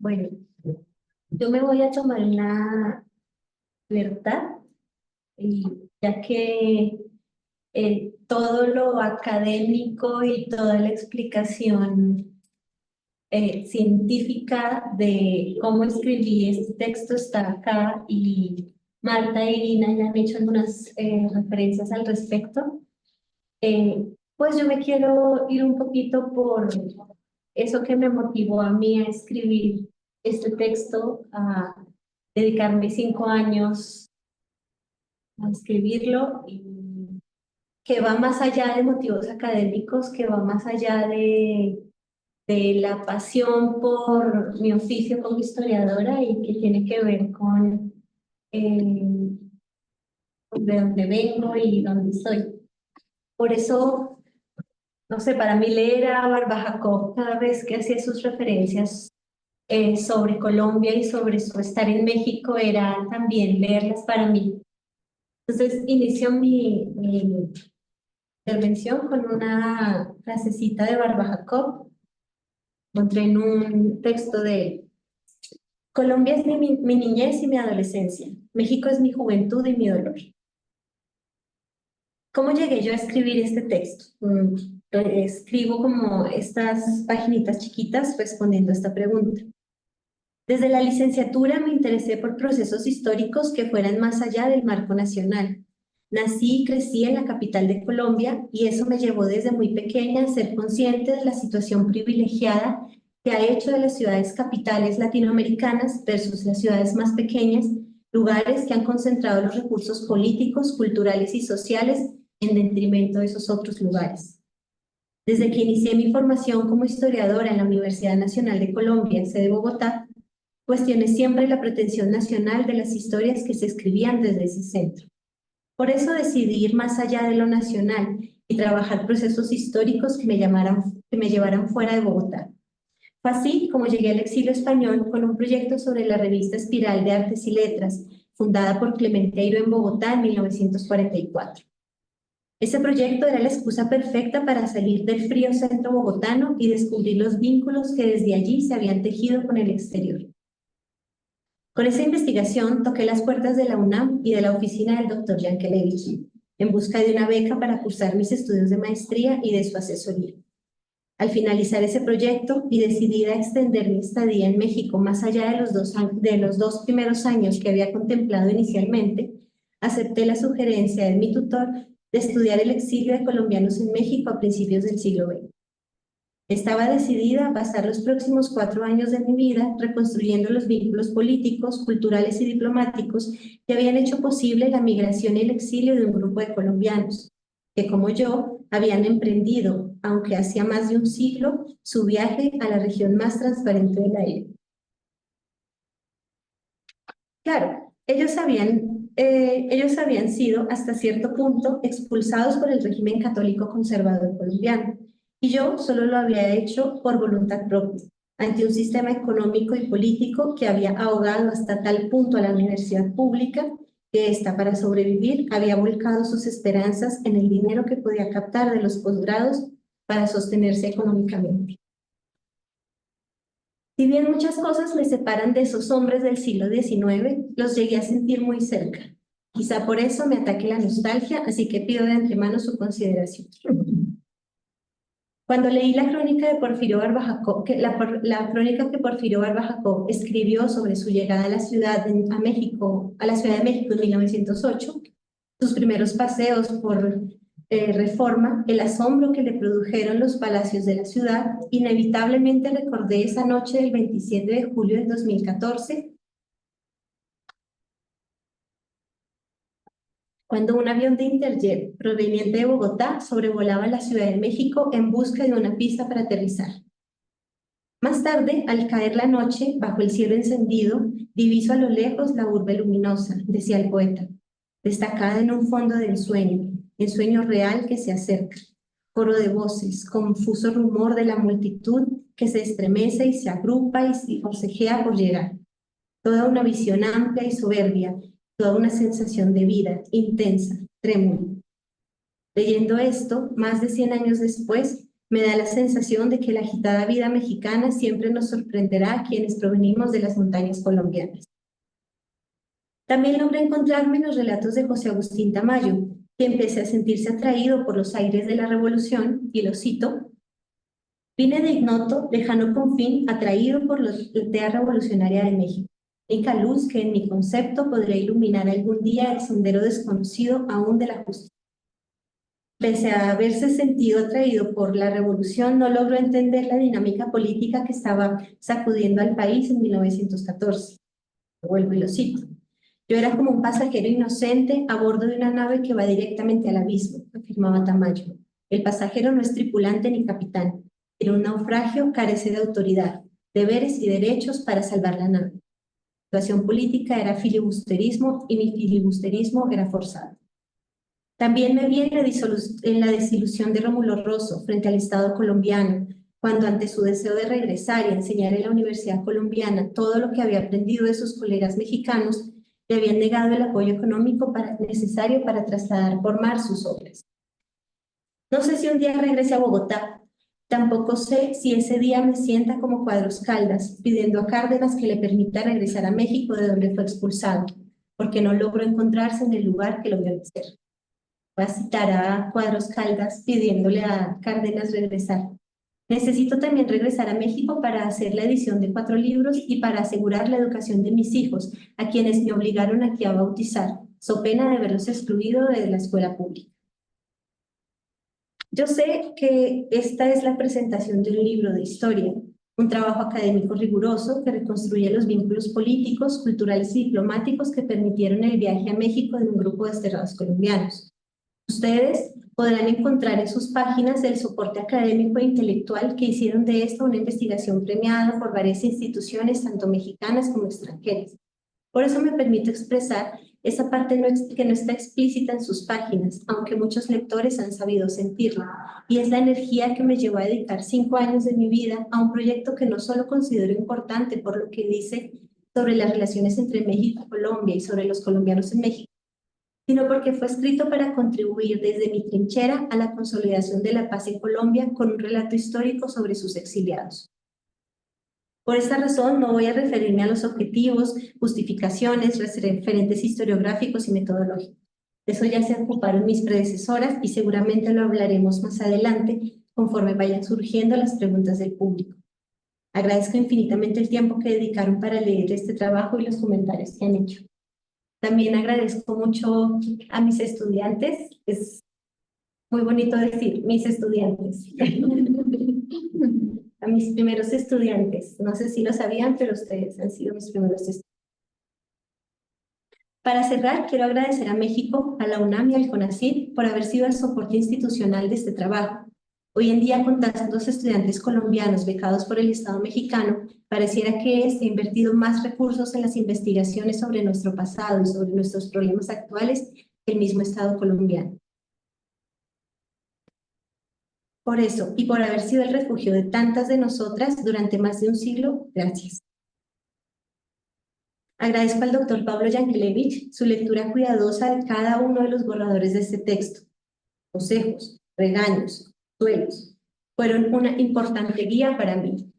Bueno, yo me voy a tomar la libertad, y ya que todo lo académico y toda la explicación científica de cómo escribí este texto está acá, y Marta y Irina ya han hecho algunas referencias al respecto. Pues yo me quiero ir un poquito por eso que me motivó a mí a escribir este texto, a dedicarme 5 años a escribirlo, y que va más allá de motivos académicos, que va más allá de la pasión por mi oficio como historiadora y que tiene que ver con de dónde vengo y dónde estoy. Por eso, no sé, para mí leer a Barbajacó cada vez que hacía sus referencias sobre Colombia y sobre su estar en México era también leerlas para mí. Entonces inicio mi intervención con una frasecita de Barbajacó. Encontré en un texto de él. Colombia es mi niñez y mi adolescencia. México es mi juventud y mi dolor. ¿Cómo llegué yo a escribir este texto? Escribo como estas paginitas chiquitas respondiendo a esta pregunta. Desde la licenciatura me interesé por procesos históricos que fueran más allá del marco nacional. Nací y crecí en la capital de Colombia y eso me llevó desde muy pequeña a ser consciente de la situación privilegiada que ha hecho de las ciudades capitales latinoamericanas versus las ciudades más pequeñas, lugares que han concentrado los recursos políticos, culturales y sociales en detrimento de esos otros lugares. Desde que inicié mi formación como historiadora en la Universidad Nacional de Colombia, sede Bogotá, cuestioné siempre la pretensión nacional de las historias que se escribían desde ese centro. Por eso decidí ir más allá de lo nacional y trabajar procesos históricos que me llevaran fuera de Bogotá. Fue así como llegué al exilio español con un proyecto sobre la revista Espiral de Artes y Letras, fundada por Clemente Eiro en Bogotá en 1944. Ese proyecto era la excusa perfecta para salir del frío centro bogotano y descubrir los vínculos que desde allí se habían tejido con el exterior. Con esa investigación toqué las puertas de la UNAM y de la oficina del Dr. Yankelevich, en busca de una beca para cursar mis estudios de maestría y de su asesoría. Al finalizar ese proyecto y decidida a extender mi estadía en México más allá de los dos primeros años que había contemplado inicialmente, acepté la sugerencia de mi tutor de estudiar el exilio de colombianos en México a principios del siglo XX. Estaba decidida a pasar los próximos 4 años de mi vida reconstruyendo los vínculos políticos, culturales y diplomáticos que habían hecho posible la migración y el exilio de un grupo de colombianos, que como yo habían emprendido, aunque hacía más de un siglo, su viaje a la región más transparente de la época. Claro, ellos habían sido hasta cierto punto expulsados por el régimen católico conservador colombiano, y yo solo lo había hecho por voluntad propia, ante un sistema económico y político que había ahogado hasta tal punto a la universidad pública que ésta, para sobrevivir, había volcado sus esperanzas en el dinero que podía captar de los posgrados para sostenerse económicamente. Si bien muchas cosas me separan de esos hombres del siglo XIX, los llegué a sentir muy cerca. Quizá por eso me ataque la nostalgia, así que pido de antemano su consideración. Cuando leí la crónica de Porfirio Barbajacó, la crónica que Porfirio Barbajacó escribió sobre su llegada a la Ciudad de México en 1908, sus primeros paseos por Reforma, el asombro que le produjeron los palacios de la ciudad, inevitablemente recordé esa noche del 27 de julio del 2014, cuando un avión de Interjet proveniente de Bogotá sobrevolaba la Ciudad de México en busca de una pista para aterrizar. Más tarde, al caer la noche, bajo el cielo encendido, diviso a lo lejos la urbe luminosa, decía el poeta, destacada en un fondo de ensueño real que se acerca, coro de voces, confuso rumor de la multitud que se estremece y se agrupa y se forcejea por llegar. Toda una visión amplia y soberbia, toda una sensación de vida, intensa, trémula. Leyendo esto, más de 100 años después, me da la sensación de que la agitada vida mexicana siempre nos sorprenderá a quienes provenimos de las montañas colombianas. También logré encontrarme en los relatos de José Agustín Tamayo, que empecé a sentirse atraído por los aires de la revolución, y lo cito: vine de ignoto, lejano confín, atraído por la idea revolucionaria de México. Única luz que en mi concepto podrá iluminar algún día el sendero desconocido aún de la justicia. pese a haberse sentido atraído por la revolución, no logró entender la dinámica política que estaba sacudiendo al país en 1914. Vuelvo y lo cito. Yo era como un pasajero inocente a bordo de una nave que va directamente al abismo, afirmaba Tamayo. El pasajero no es tripulante ni capitán. En un naufragio carece de autoridad, deberes y derechos para salvar la nave. La situación política era filibusterismo y mi filibusterismo era forzado. También me vi en la desilusión de Rómulo Rosso frente al Estado colombiano, cuando ante su deseo de regresar y enseñar en la Universidad Colombiana todo lo que había aprendido de sus colegas mexicanos, le habían negado el apoyo económico necesario para trasladar por mar sus obras. No sé si un día regrese a Bogotá, tampoco sé si ese día me sienta como Cuadros Caldas, pidiendo a Cárdenas que le permita regresar a México de donde fue expulsado, porque no logró encontrarse en el lugar que lo vio nacer. Voy a citar a Cuadros Caldas pidiéndole a Cárdenas regresar. Necesito también regresar a México para hacer la edición de 4 libros y para asegurar la educación de mis hijos, a quienes me obligaron aquí a bautizar, so pena de verlos excluidos de la escuela pública. Yo sé que esta es la presentación de un libro de historia, un trabajo académico riguroso que reconstruye los vínculos políticos, culturales y diplomáticos que permitieron el viaje a México de un grupo de desterrados colombianos. Ustedes podrán encontrar en sus páginas el soporte académico e intelectual que hicieron de esto una investigación premiada por varias instituciones, tanto mexicanas como extranjeras. Por eso me permito expresar esa parte que no está explícita en sus páginas, aunque muchos lectores han sabido sentirla, y es la energía que me llevó a dedicar 5 años de mi vida a un proyecto que no solo considero importante por lo que dice sobre las relaciones entre México y Colombia y sobre los colombianos en México, sino porque fue escrito para contribuir desde mi trinchera a la consolidación de la paz en Colombia con un relato histórico sobre sus exiliados. Por esta razón, no voy a referirme a los objetivos, justificaciones, referentes historiográficos y metodológicos. De eso ya se ocuparon mis predecesoras y seguramente lo hablaremos más adelante conforme vayan surgiendo las preguntas del público. Agradezco infinitamente el tiempo que dedicaron para leer este trabajo y los comentarios que han hecho. También agradezco mucho a mis estudiantes. Es muy bonito decir mis estudiantes. A mis primeros estudiantes. No sé si lo sabían, pero ustedes han sido mis primeros estudiantes. Para cerrar, quiero agradecer a México, a la UNAM y al CONACYT por haber sido el soporte institucional de este trabajo. Hoy en día, con tantos estudiantes colombianos becados por el Estado mexicano, pareciera que se ha invertido más recursos en las investigaciones sobre nuestro pasado y sobre nuestros problemas actuales que el mismo Estado colombiano. Por eso, y por haber sido el refugio de tantas de nosotras durante más de un siglo, gracias. Agradezco al doctor Pablo Yankelevich su lectura cuidadosa de cada uno de los borradores de este texto. Consejos, regaños, duelos, fueron una importante guía para mí,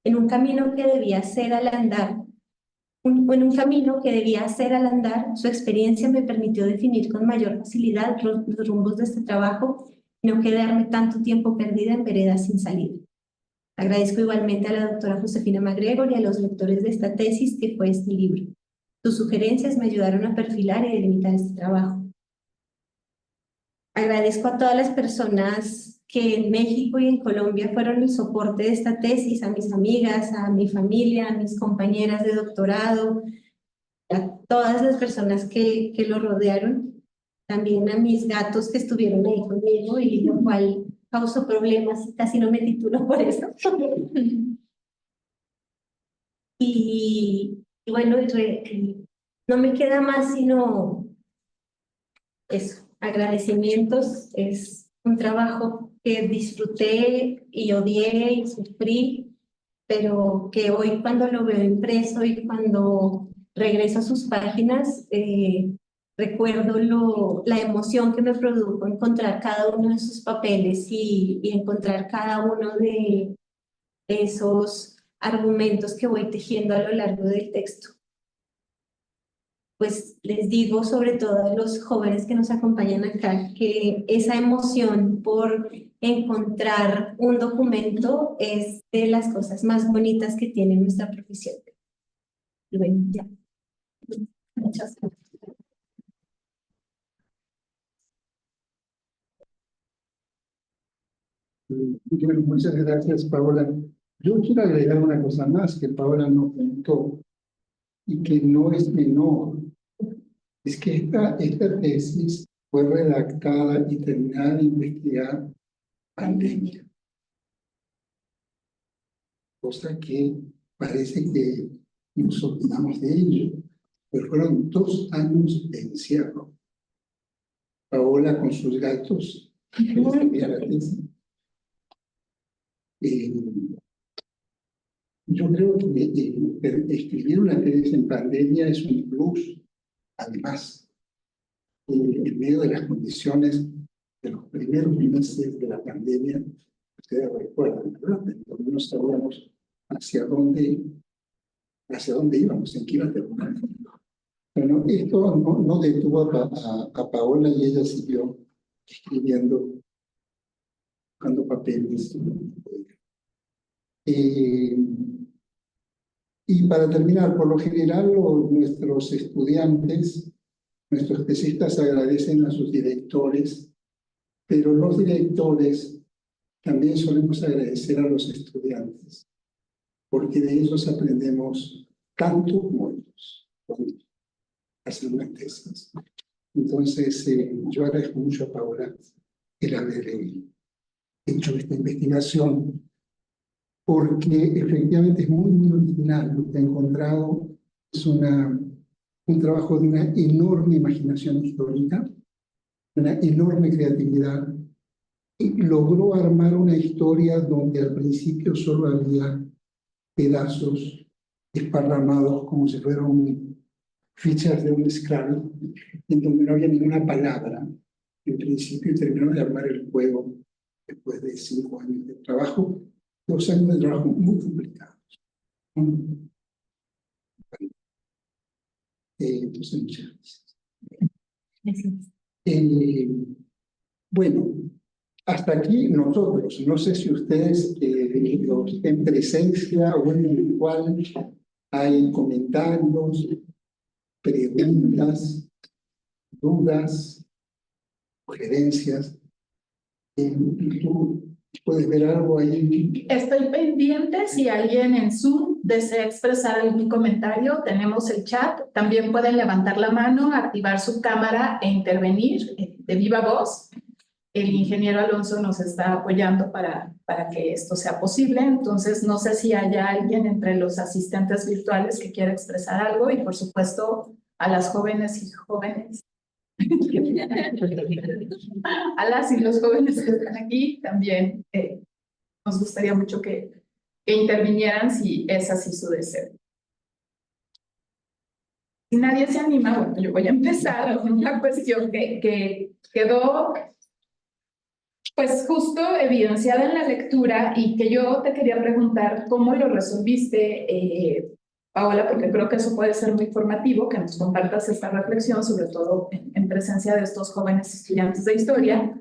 en un camino que debía hacer al andar. Su experiencia me permitió definir con mayor facilidad los rumbos de este trabajo y no quedarme tanto tiempo perdida en veredas sin salida. Agradezco igualmente a la doctora Josefina MacGregor y a los lectores de esta tesis que fue este libro. Sus sugerencias me ayudaron a perfilar y delimitar este trabajo. Agradezco a todas las personas que en México y en Colombia fueron el soporte de esta tesis, a mis amigas, a mi familia, a mis compañeras de doctorado, a todas las personas que lo rodearon, también a mis gatos que estuvieron ahí conmigo y lo cual causó problemas, casi no me titulo por eso. Y bueno, no me queda más sino eso, agradecimientos. Es un trabajo que disfruté y odié y sufrí, pero que hoy cuando lo veo impreso y cuando regreso a sus páginas, recuerdo la emoción que me produjo encontrar cada uno de sus papeles y encontrar cada uno de esos argumentos que voy tejiendo a lo largo del texto. Pues les digo, sobre todo a los jóvenes que nos acompañan acá, que esa emoción por encontrar un documento es de las cosas más bonitas que tiene nuestra profesión. Y bueno, ya. Muchas gracias. Bueno, muchas gracias, Paola. Yo quiero agregar una cosa más que Paola nos comentó y que no es menor. Es que esta tesis fue redactada y terminada de investigar pandemia. Cosa que parece que nos olvidamos de ello. Pero fueron 2 años de encierro. Paola con sus gatos, que escribía la tesis. Yo creo que escribir una tesis en pandemia es un plus. Además, en medio de las condiciones de los primeros meses de la pandemia, ustedes recuerdan, ¿verdad? Entonces no sabíamos hacia dónde íbamos, en qué iba a terminar. Bueno, esto no detuvo a Paola y ella siguió escribiendo, buscando papeles. Y para terminar, por lo general, nuestros estudiantes, nuestros tesistas agradecen a sus directores, pero los directores también solemos agradecer a los estudiantes, porque de ellos aprendemos tanto como ellos cuando hacen una tesis. Entonces, yo agradezco mucho a Paola el haber hecho esta investigación, porque efectivamente es muy, muy original. Lo que ha encontrado es un trabajo de una enorme imaginación histórica, una enorme creatividad, y logró armar una historia donde al principio solo había pedazos esparramados como si fueran fichas de un Scrabble, en donde no había ninguna palabra en principio, y terminó de armar el juego después de 5 años de trabajo, 2 años de trabajo muy complicados. Entonces, muchas gracias. Gracias. Bueno, hasta aquí nosotros. No sé si ustedes los en presencia o en virtual hay comentarios, preguntas, dudas, sugerencias. ¿Tú puedes ver algo ahí? Estoy pendiente si alguien en Zoom desea expresar algún comentario. Tenemos el chat. También pueden levantar la mano, activar su cámara e intervenir de viva voz. El ingeniero Alonso nos está apoyando para que esto sea posible. Entonces, no sé si haya alguien entre los asistentes virtuales que quiera expresar algo y, por supuesto, a las jóvenes y jóvenes. A las y los jóvenes que están aquí también nos gustaría mucho que intervinieran si es así su deseo. Si nadie se anima, bueno, yo voy a empezar con una cuestión que quedó pues justo evidenciada en la lectura y que yo te quería preguntar cómo lo resolviste, Paola, porque creo que eso puede ser muy formativo, que nos compartas esta reflexión, sobre todo en presencia de estos jóvenes estudiantes de historia,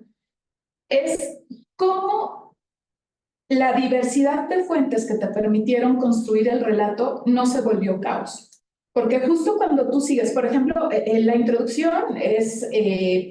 es cómo la diversidad de fuentes que te permitieron construir el relato no se volvió caos. Porque justo cuando tú sigues, por ejemplo, la introducción es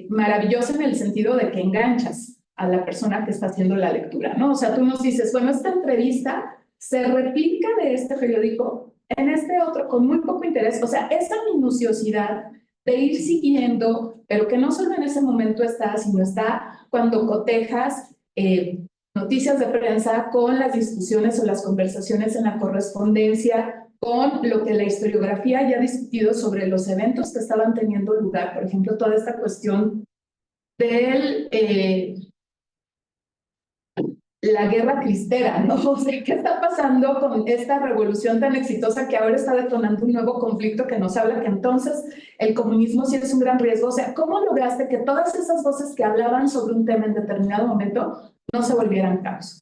maravillosa en el sentido de que enganchas a la persona que está haciendo la lectura, ¿no? O sea, tú nos dices, bueno, esta entrevista se replica de este periódico en este otro con muy poco interés. O sea, esa minuciosidad de ir siguiendo, pero que no solo en ese momento está, sino está cuando cotejas noticias de prensa con las discusiones o las conversaciones en la correspondencia, con lo que la historiografía ya ha discutido sobre los eventos que estaban teniendo lugar. Por ejemplo, toda esta cuestión del la guerra cristera, ¿no? O sea, ¿qué está pasando con esta revolución tan exitosa que ahora está detonando un nuevo conflicto que nos habla que entonces el comunismo sí es un gran riesgo? O sea, ¿cómo lograste que todas esas voces que hablaban sobre un tema en determinado momento no se volvieran caos?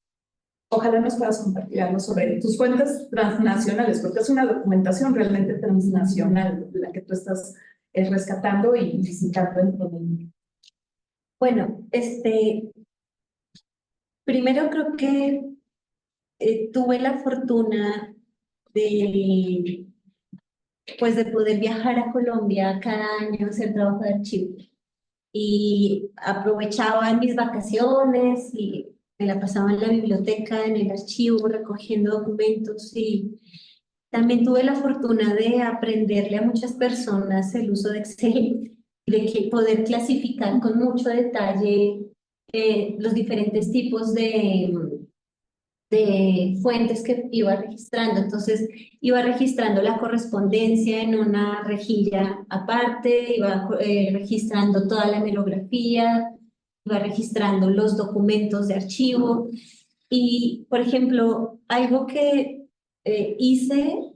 Ojalá nos puedas compartir algo sobre tus fuentes transnacionales, porque es una documentación realmente transnacional la que tú estás rescatando y citando en el libro. Bueno, primero creo que tuve la fortuna de poder viajar a Colombia cada año a hacer trabajo de archivo. Y aprovechaba en mis vacaciones y me la pasaba en la biblioteca, en el archivo, recogiendo documentos y también tuve la fortuna de aprenderle a muchas personas el uso de Excel y de que poder clasificar con mucho detalle los diferentes tipos de fuentes que iba registrando. Entonces, iba registrando la correspondencia en una rejilla aparte, iba registrando toda la bibliografía, iba registrando los documentos de archivo. Y, por ejemplo, algo que hice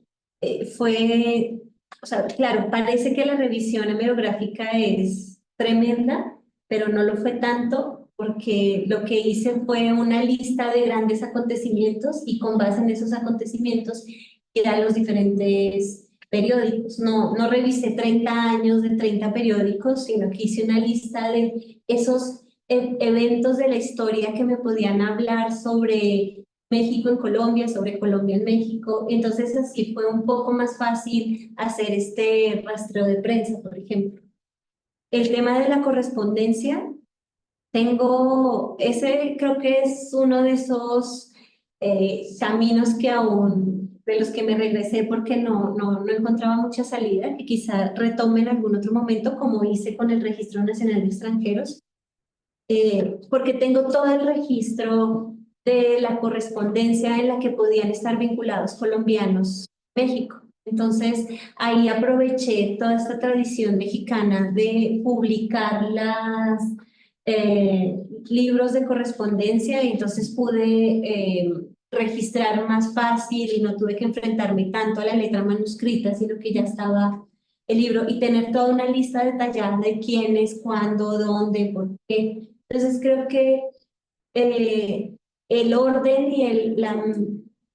fue, o sea, claro, parece que la revisión hemerográfica es tremenda, pero no lo fue tanto porque lo que hice fue una lista de grandes acontecimientos y con base en esos acontecimientos eran los diferentes periódicos. No revisé 30 años de 30 periódicos, sino que hice una lista de esos eventos de la historia que me podían hablar sobre México en Colombia, sobre Colombia en México. Entonces así fue un poco más fácil hacer este rastreo de prensa, por ejemplo. El tema de la correspondencia, ese creo que es uno de esos caminos que aún, de los que me regresé porque no encontraba mucha salida, que quizá retome en algún otro momento, como hice con el Registro Nacional de Extranjeros, porque tengo todo el registro de la correspondencia en la que podían estar vinculados colombianos México. Entonces, ahí aproveché toda esta tradición mexicana de publicar libros de correspondencia y entonces pude registrar más fácil y no tuve que enfrentarme tanto a la letra manuscrita, sino que ya estaba el libro y tener toda una lista detallada de quiénes, cuándo, dónde, por qué. Entonces creo que el orden y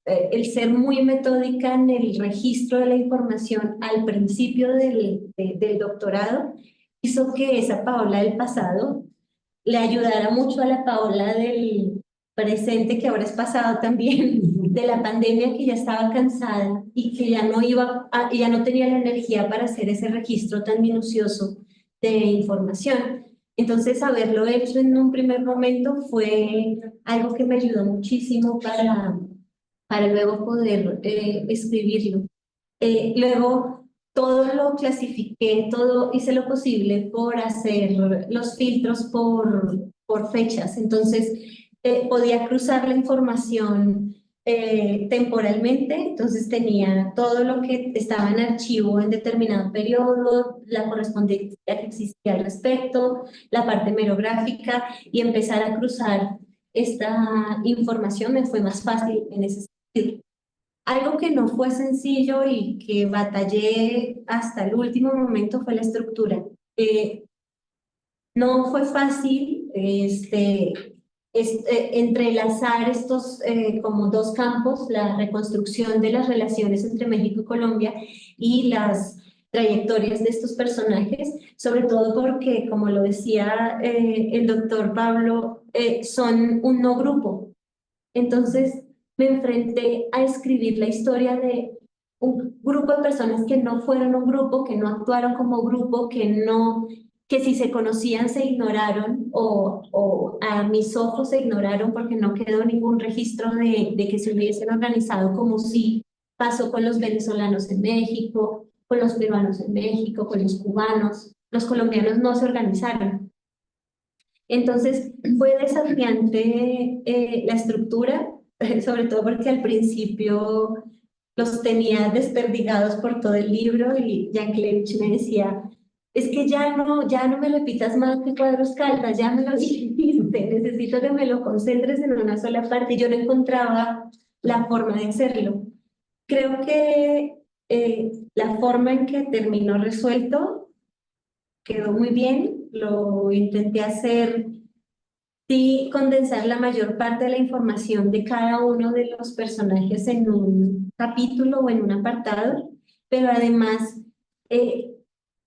el ser muy metódica en el registro de la información al principio del doctorado hizo que esa Paola del pasado le ayudara mucho a la Paola del presente, que ahora es pasado también, de la pandemia, que ya estaba cansada y que ya ya no tenía la energía para hacer ese registro tan minucioso de información. Entonces, haberlo hecho en un primer momento fue algo que me ayudó muchísimo para luego poder escribirlo. Luego, todo lo clasifiqué, todo hice lo posible por hacer los filtros por fechas. Entonces, podía cruzar la información temporalmente, entonces tenía todo lo que estaba en archivo en determinado periodo, la correspondencia que existía al respecto, la parte hemerográfica, y empezar a cruzar esta información me fue más fácil en ese sentido. Algo que no fue sencillo y que batallé hasta el último momento fue la estructura. No fue fácil entrelazar estos como dos campos, la reconstrucción de las relaciones entre México y Colombia y las trayectorias de estos personajes, sobre todo porque, como lo decía el doctor Pablo, son un no grupo. Entonces me enfrenté a escribir la historia de un grupo de personas que no fueron un grupo, que no actuaron como grupo, que si se conocían se ignoraron o a mis ojos se ignoraron porque no quedó ningún registro de que se hubiesen organizado, como sí pasó con los venezolanos en México, con los peruanos en México, con los cubanos. Los colombianos no se organizaron. Entonces fue desafiante la estructura, sobre todo porque al principio los tenía desperdigados por todo el libro y Yankelevich me decía, es que ya no me repitas más que Cuadros Caldas, ya me lo dijiste, necesito que me lo concentres en una sola parte. Yo no encontraba la forma de hacerlo. Creo que la forma en que terminó resuelto quedó muy bien, lo intenté hacer, sí, condensar la mayor parte de la información de cada uno de los personajes en un capítulo o en un apartado, pero además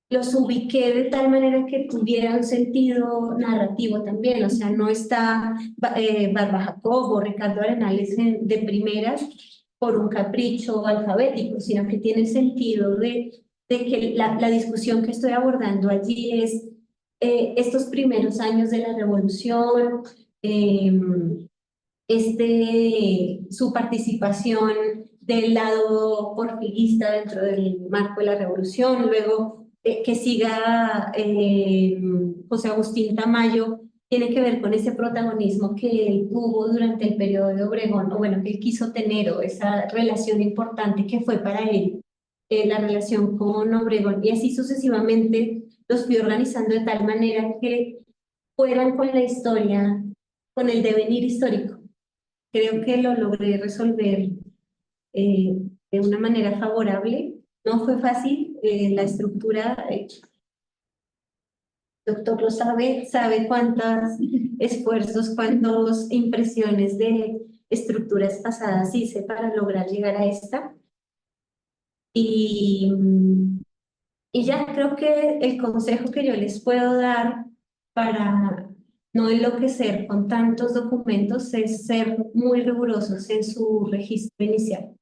los ubiqué de tal manera que tuviera un sentido narrativo también. O sea, no está Barba Jacobo o Ricardo Arenales de primeras por un capricho alfabético, sino que tiene sentido de que la discusión que estoy abordando allí es estos primeros años de la revolución, su participación del lado porfirista dentro del marco de la revolución, luego que siga José Agustín Tamayo, tiene que ver con ese protagonismo que él tuvo durante el periodo de Obregón, o bueno, que él quiso tener, o esa relación importante que fue para él, la relación con Obregón, y así sucesivamente los fui organizando de tal manera que fueran con la historia, con el devenir histórico. Creo que lo logré resolver de una manera favorable. No fue fácil, la estructura, el doctor lo sabe, sabe cuántos esfuerzos, cuántas impresiones de estructuras pasadas hice para lograr llegar a esta. Y, y ya creo que el consejo que yo les puedo dar para no enloquecer con tantos documentos es ser muy rigurosos en su registro inicial.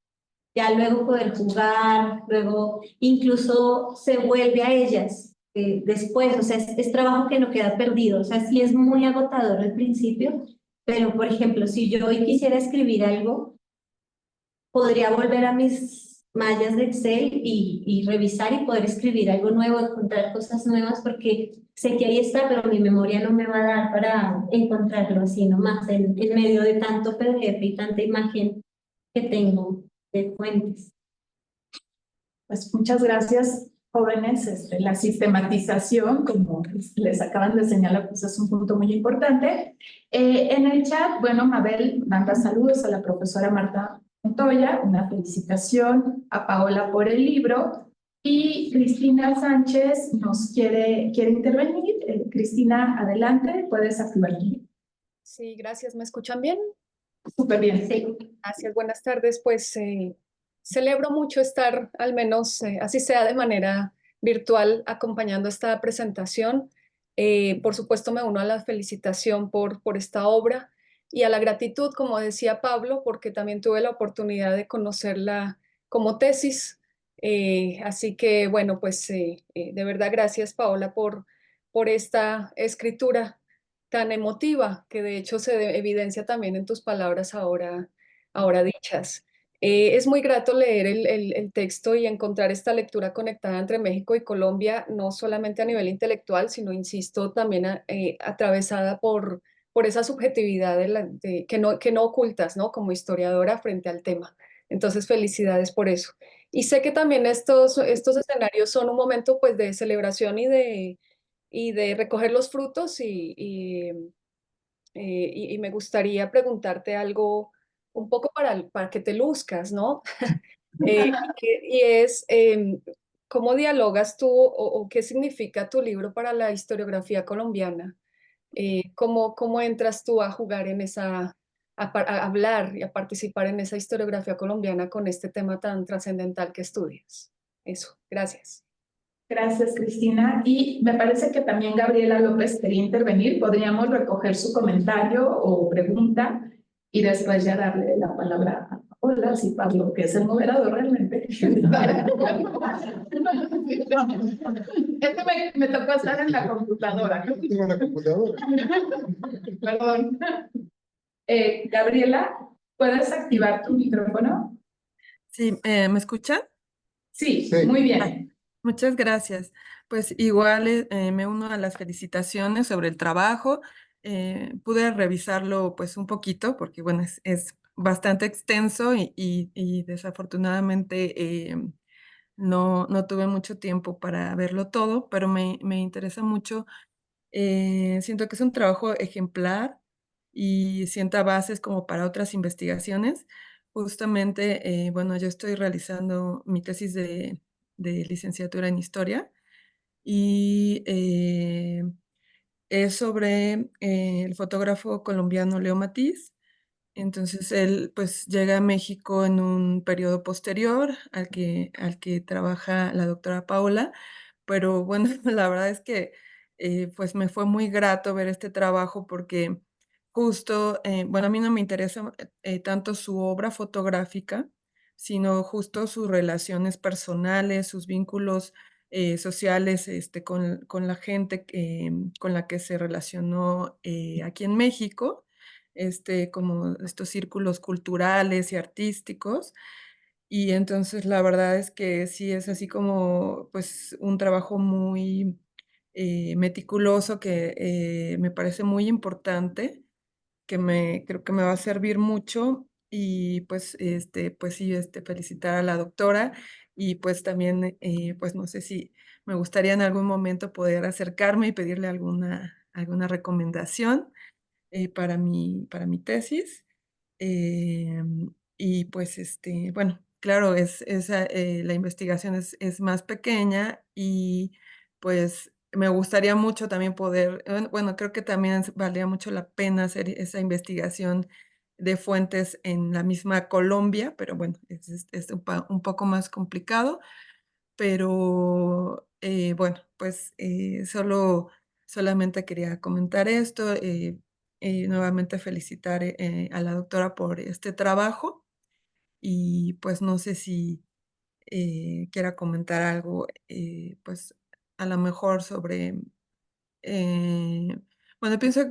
Ya luego poder jugar, luego incluso se vuelve a ellas después, o sea, es trabajo que no queda perdido, o sea, sí es muy agotador al principio, pero por ejemplo, si yo hoy quisiera escribir algo, podría volver a mis mallas de Excel y revisar y poder escribir algo nuevo, encontrar cosas nuevas, porque sé que ahí está, pero mi memoria no me va a dar para encontrarlo así nomás, en medio de tanto PDF y tanta imagen que tengo de fuentes. Pues muchas gracias, jóvenes. La sistematización, como les acaban de señalar, pues es un punto muy importante. En el chat, bueno, Mabel manda saludos a la profesora Marta Montoya, una felicitación a Paola por el libro, y Cristina Sánchez nos quiere intervenir. Cristina, adelante, puedes activar tu micrófono. Sí, gracias. ¿Me escuchan bien? Súper bien. Sí. Gracias, buenas tardes. Pues celebro mucho estar, al menos así sea de manera virtual, acompañando esta presentación. Por supuesto, me uno a la felicitación por esta obra y a la gratitud, como decía Pablo, porque también tuve la oportunidad de conocerla como tesis. Así que, bueno, pues de verdad, gracias, Paola, por esta escritura tan emotiva, que de hecho se evidencia también en tus palabras ahora dichas. Es muy grato leer el texto y encontrar esta lectura conectada entre México y Colombia, no solamente a nivel intelectual, sino, insisto, también atravesada por esa subjetividad que no ocultas, ¿no? Como historiadora frente al tema. Entonces, felicidades por eso. Y sé que también estos escenarios son un momento pues de celebración y de recoger los frutos y me gustaría preguntarte algo un poco para que te luzcas, ¿no? Y es, ¿cómo dialogas tú o qué significa tu libro para la historiografía colombiana? ¿Cómo entras tú a jugar en a hablar y a participar en esa historiografía colombiana con este tema tan trascendental que estudias? Eso, gracias. Gracias, Cristina. Y me parece que también Gabriela López quería intervenir. Podríamos recoger su comentario o pregunta y después ya darle la palabra a Paola, si Pablo, que es el moderador realmente. Me tocó estar en la computadora. Tengo la computadora. Perdón. Gabriela, ¿puedes activar tu micrófono? Sí, ¿me escuchan? Sí, Sí. muy bien. Muchas gracias. Pues igual me uno a las felicitaciones sobre el trabajo. Pude revisarlo pues un poquito porque bueno, es bastante extenso y desafortunadamente no tuve mucho tiempo para verlo todo, pero me interesa mucho. Siento que es un trabajo ejemplar y sienta bases como para otras investigaciones. Justamente, bueno, yo estoy realizando mi tesis de licenciatura en historia y es sobre el fotógrafo colombiano Leo Matiz. Entonces él pues llega a México en un periodo posterior al que trabaja la doctora Paola, pero bueno, la verdad es que pues me fue muy grato ver este trabajo porque justo, bueno, a mí no me interesa tanto su obra fotográfica, sino justo sus relaciones personales, sus vínculos sociales con la gente con la que se relacionó aquí en México. como estos círculos culturales y artísticos. Y entonces la verdad es que sí es así como, pues, un trabajo muy meticuloso que me parece muy importante, creo que me va a servir mucho. Y pues, pues sí, felicitar a la doctora y pues también, pues no sé si me gustaría en algún momento poder acercarme y pedirle alguna recomendación para mi tesis. Y pues, bueno, claro, la investigación es más pequeña y pues me gustaría mucho también poder, bueno, creo que también valdría mucho la pena hacer esa investigación de fuentes en la misma Colombia, pero bueno, es un poco más complicado. Pero, bueno, pues, solamente quería comentar esto, nuevamente felicitar, a la doctora por este trabajo y, pues, no sé si, quiera comentar algo, pues, a lo mejor sobre, eh, bueno, pienso,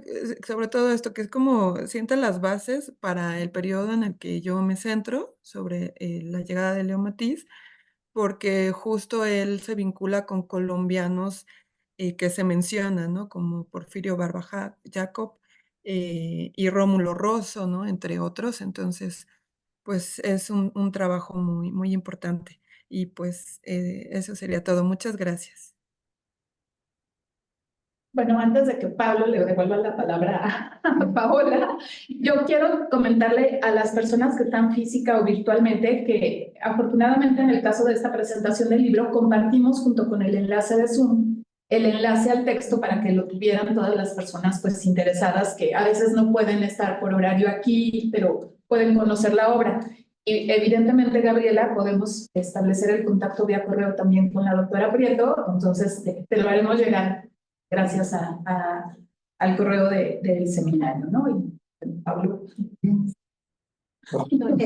sobre todo esto, que es como sienta las bases para el periodo en el que yo me centro sobre, la llegada de Leo Matiz, porque justo él se vincula con colombianos, que se mencionan, ¿no? Como Porfirio Barba Jacob, y Rómulo Rosso, ¿no? Entre otros. Entonces, pues, es un trabajo muy, muy importante. Y, pues, eso sería todo. Muchas gracias. Bueno, antes de que Pablo le devuelva la palabra a Paola, yo quiero comentarle a las personas que están física o virtualmente que afortunadamente en el caso de esta presentación del libro compartimos junto con el enlace de Zoom el enlace al texto para que lo tuvieran todas las personas pues interesadas que a veces no pueden estar por horario aquí, pero pueden conocer la obra. Y evidentemente, Gabriela, podemos establecer el contacto vía correo también con la doctora Prieto, entonces te lo haremos llegar gracias al correo del seminario, ¿no? Y Pablo. Ok.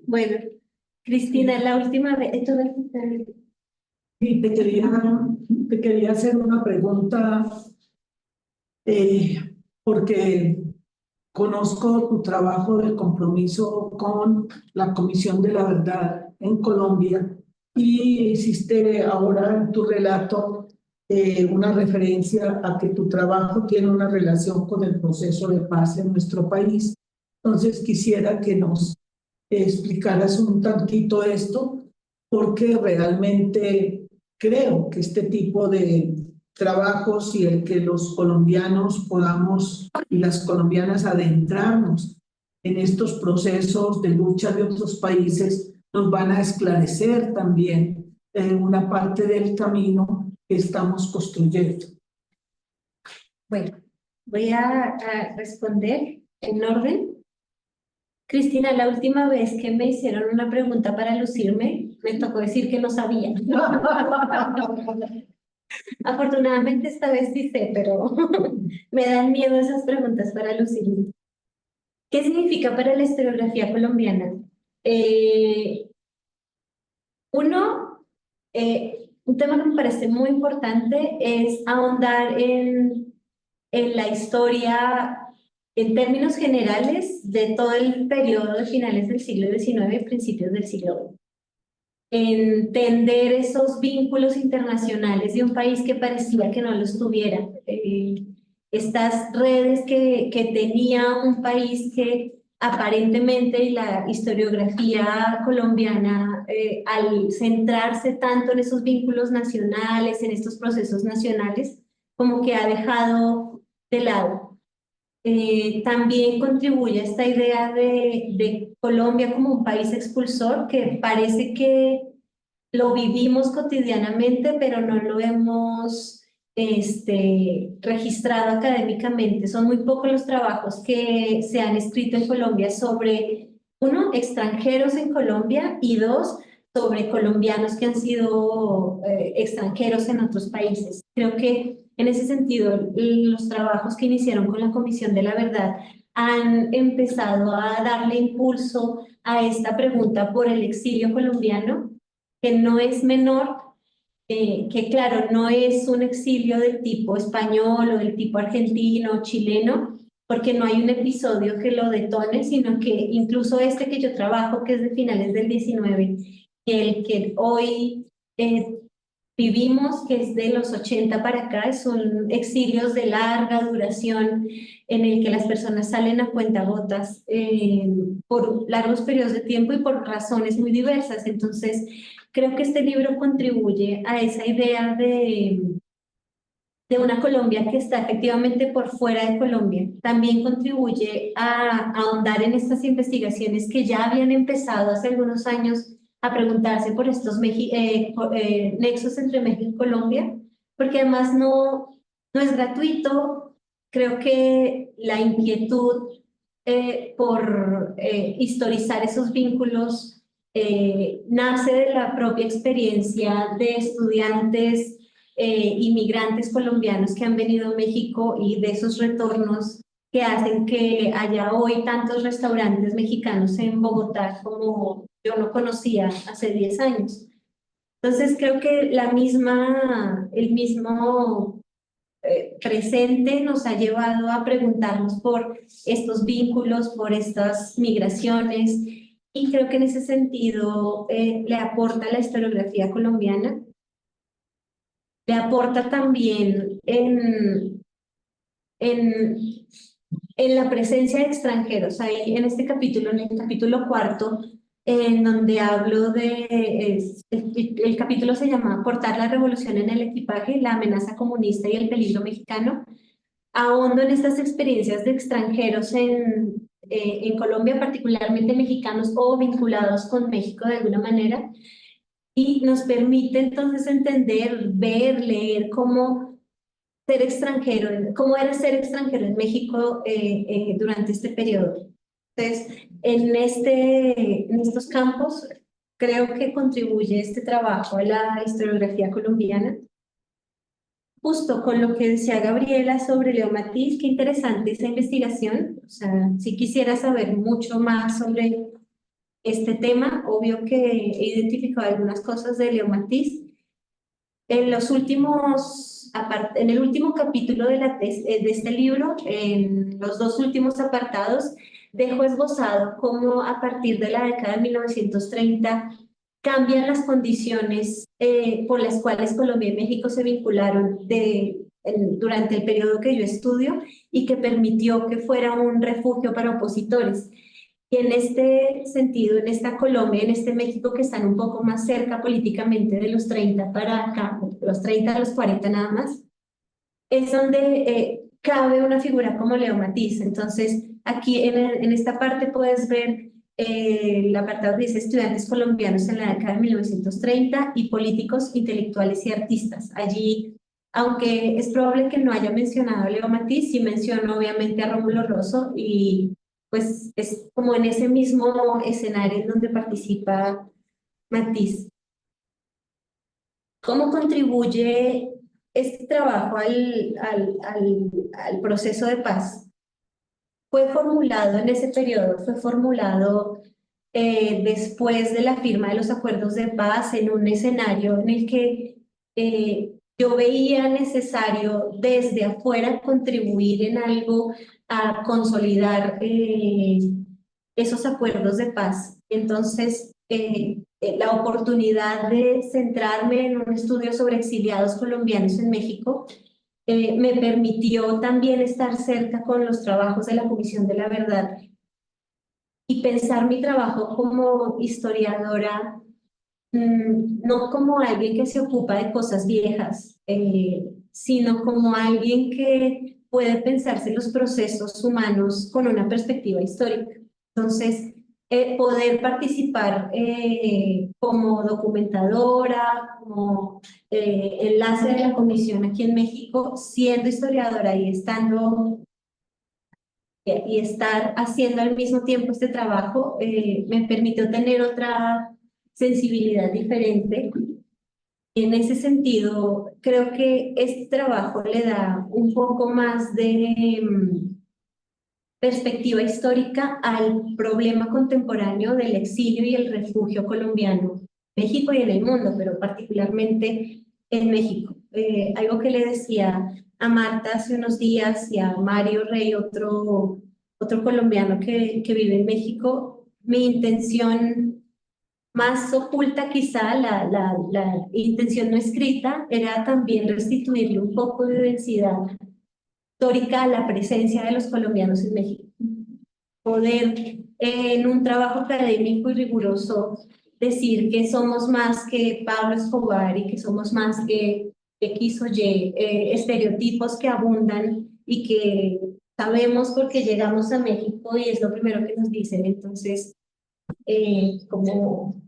Bueno, Cristina, la última vez, Y te quería hacer una pregunta, porque conozco tu trabajo de compromiso con la Comisión de la Verdad en Colombia y hiciste ahora en tu relato una referencia a que tu trabajo tiene una relación con el proceso de paz en nuestro país. Entonces quisiera que nos explicaras un tantito esto, porque realmente creo que este tipo de trabajos y el que los colombianos podamos y las colombianas adentrarnos en estos procesos de lucha de otros países nos van a esclarecer también una parte del camino que estamos construyendo. bueno, voy a responder en orden. Cristina, la última vez que me hicieron una pregunta para lucirme, me tocó decir que no sabía. Afortunadamente esta vez sí sé, pero me dan miedo esas preguntas para lucirme. ¿Qué significa para la historiografía colombiana? Un tema que me parece muy importante es ahondar en la historia en términos generales de todo el periodo de finales del siglo XIX y principios del siglo XX. Entender esos vínculos internacionales de un país que parecía que no los tuviera. Estas redes que tenía un país que aparentemente la historiografía colombiana, al centrarse tanto en esos vínculos nacionales, en estos procesos nacionales, como que ha dejado de lado. También contribuye a esta idea de Colombia como un país expulsor que parece que lo vivimos cotidianamente, pero no lo hemos registrado académicamente. Son muy pocos los trabajos que se han escrito en Colombia sobre, uno, extranjeros en Colombia y dos, sobre colombianos que han sido extranjeros en otros países. Creo que en ese sentido, los trabajos que iniciaron con la Comisión de la Verdad han empezado a darle impulso a esta pregunta por el exilio colombiano, que no es menor, que claro, no es un exilio del tipo español o del tipo argentino, chileno, porque no hay un episodio que lo detone, sino que incluso este que yo trabajo, que es de finales del 19, y el que hoy vivimos, que es de los 80 para acá, son exilios de larga duración en el que las personas salen a cuentagotas por largos periodos de tiempo y por razones muy diversas. Entonces, creo que este libro contribuye a esa idea de una Colombia que está efectivamente por fuera de Colombia. También contribuye a ahondar en estas investigaciones que ya habían empezado hace algunos años a preguntarse por estos nexos entre México y Colombia, porque además no es gratuito. Creo que la inquietud por historizar esos vínculos nace de la propia experiencia de estudiantes inmigrantes colombianos que han venido a México y de esos retornos que hacen que haya hoy tantos restaurantes mexicanos en Bogotá como yo no conocía hace 10 años. Entonces creo que el mismo presente nos ha llevado a preguntarnos por estos vínculos, por estas migraciones, y creo que en ese sentido le aporta la historiografía colombiana. Le aporta también en la presencia de extranjeros. Ahí en este capítulo, en el capítulo 4, en donde hablo el capítulo se llama Portar la revolución en el equipaje, la amenaza comunista y el peligro mexicano. Ahondo en estas experiencias de extranjeros en Colombia, particularmente mexicanos o vinculados con México de alguna manera, y nos permite entonces entender, ver, leer cómo ser extranjero, cómo era ser extranjero en México durante este periodo. Entonces, en estos campos creo que contribuye este trabajo a la historiografía colombiana. Justo con lo que decía Gabriela sobre Leo Matiz, qué interesante esa investigación. O sea, si quisiera saber mucho más sobre este tema, obvio que he identificado algunas cosas de Leo Matiz. En el último capítulo de este libro, en los 2 últimos apartados, dejo esbozado cómo a partir de la década de 1930 cambian las condiciones por las cuales Colombia y México se vincularon durante el periodo que yo estudio y que permitió que fuera un refugio para opositores. Y en este sentido, en esta Colombia, en este México que están un poco más cerca políticamente de los 30 para acá, de los 30 a los 40 nada más, es donde cabe una figura como Leo Matiz. Entonces, aquí en esta parte puedes ver el apartado que dice estudiantes colombianos en la década de 1930 y políticos, intelectuales y artistas. Allí, aunque es probable que no haya mencionado a Leo Matiz, sí menciono obviamente a Rómulo Rosso, y pues es como en ese mismo escenario en donde participa Matiz. ¿Cómo contribuye este trabajo al proceso de paz? Fue formulado en ese periodo, fue formulado después de la firma de los acuerdos de paz en un escenario en el que yo veía necesario desde afuera contribuir en algo a consolidar esos acuerdos de paz. Entonces, la oportunidad de centrarme en un estudio sobre exiliados colombianos en México me permitió también estar cerca con los trabajos de la Comisión de la Verdad y pensar mi trabajo como historiadora, no como alguien que se ocupa de cosas viejas, sino como alguien que puede pensarse los procesos humanos con una perspectiva histórica. Entonces, poder participar como documentadora, como enlace de la comisión aquí en México, siendo historiadora y estar haciendo al mismo tiempo este trabajo, me permitió tener otra sensibilidad diferente. En ese sentido, creo que este trabajo le da un poco más de perspectiva histórica al problema contemporáneo del exilio y el refugio colombiano en México y en el mundo, pero particularmente en México. Algo que le decía a Marta hace unos días y a Mario Rey, otro colombiano que vive en México, mi intención más oculta quizá, la intención no escrita, era también restituirle un poco de densidad histórica a la presencia de los colombianos en México. Poder en un trabajo académico y riguroso decir que somos más que Pablo Escobar y que somos más que X o Y estereotipos que abundan y que sabemos porque llegamos a México y es lo primero que nos dicen. Entonces, como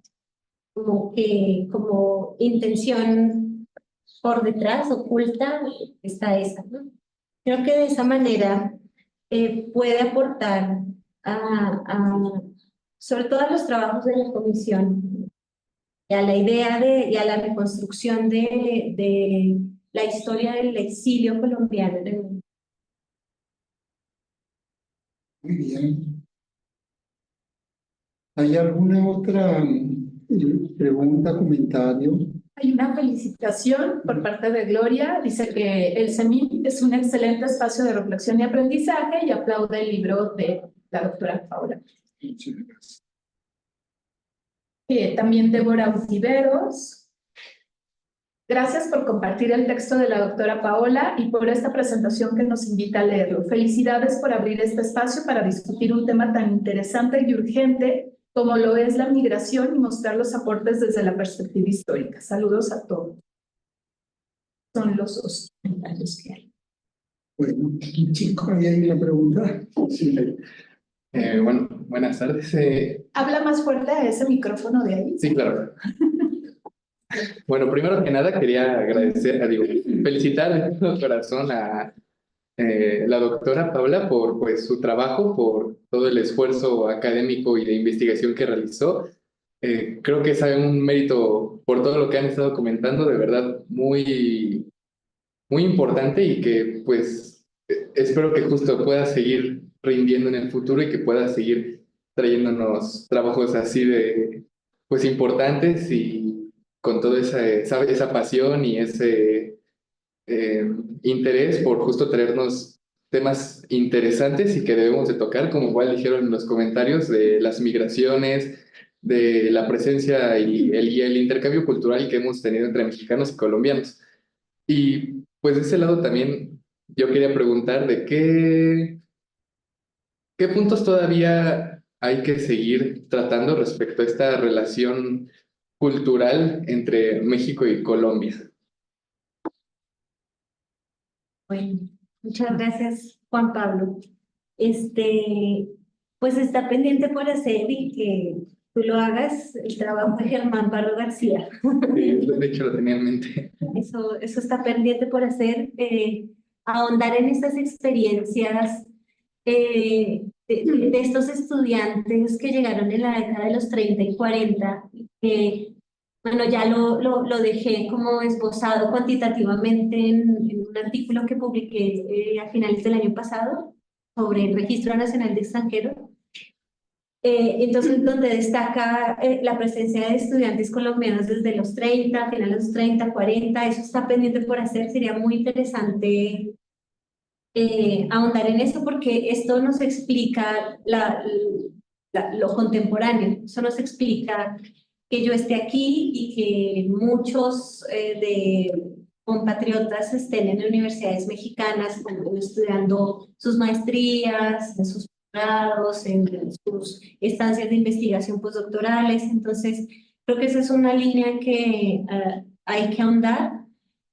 intención por detrás, oculta, está esa, ¿no? Creo que de esa manera puede aportar sobre todo a los trabajos de la comisión y a la idea y a la reconstrucción de la historia del exilio colombiano. Muy bien. ¿Hay alguna otra pregunta, comentario? Hay una felicitación por parte de Gloria. Dice que el CEMIP es un excelente espacio de reflexión y aprendizaje y aplaude el libro de la doctora Paola. Muchas gracias. También Débora Utiveros. Gracias por compartir el texto de la doctora Paola y por esta presentación que nos invita a leerlo. Felicidades por abrir este espacio para discutir un tema tan interesante y urgente como lo es la migración y mostrar los aportes desde la perspectiva histórica. Saludos a todos. Son los dos comentarios que hay. Bueno, chico, ¿hay ahí la pregunta? Sí. Bueno, buenas tardes. Habla más fuerte a ese micrófono de ahí. Sí, claro. Bueno, primero que nada quería felicitar de todo corazón a la doctora Paula por pues, su trabajo, por todo el esfuerzo académico y de investigación que realizó. Creo que es un mérito por todo lo que han estado comentando, de verdad muy, muy importante y que pues espero que justo pueda seguir rindiendo en el futuro y que pueda seguir trayéndonos trabajos así de pues importantes y con toda esa pasión y ese interés por justo traernos temas interesantes y que debemos de tocar, como igual dijeron en los comentarios, de las migraciones, de la presencia y el intercambio cultural que hemos tenido entre mexicanos y colombianos. Y pues de ese lado también yo quería preguntar de qué puntos todavía hay que seguir tratando respecto a esta relación cultural entre México y Colombia. Bueno, muchas gracias, Juan Pablo. Pues está pendiente por hacer y que tú lo hagas el trabajo de Germán Barro García. Sí, de hecho lo tenía en mente. Eso está pendiente por hacer, ahondar en estas experiencias de estos estudiantes que llegaron en la década de los 30 y 40, que bueno, ya lo dejé como esbozado cuantitativamente en un artículo que publiqué a finales del año pasado sobre el Registro Nacional de Extranjeros. Entonces, donde destaca la presencia de estudiantes colombianos desde los 30, finales de los 30, 40, eso está pendiente por hacer, sería muy interesante ahondar en eso porque esto nos explica lo contemporáneo, eso nos explica que yo esté aquí y que muchos de compatriotas estén en universidades mexicanas estudiando sus maestrías, en sus posgrados, en sus estancias de investigación postdoctorales. Entonces, creo que esa es una línea que hay que ahondar.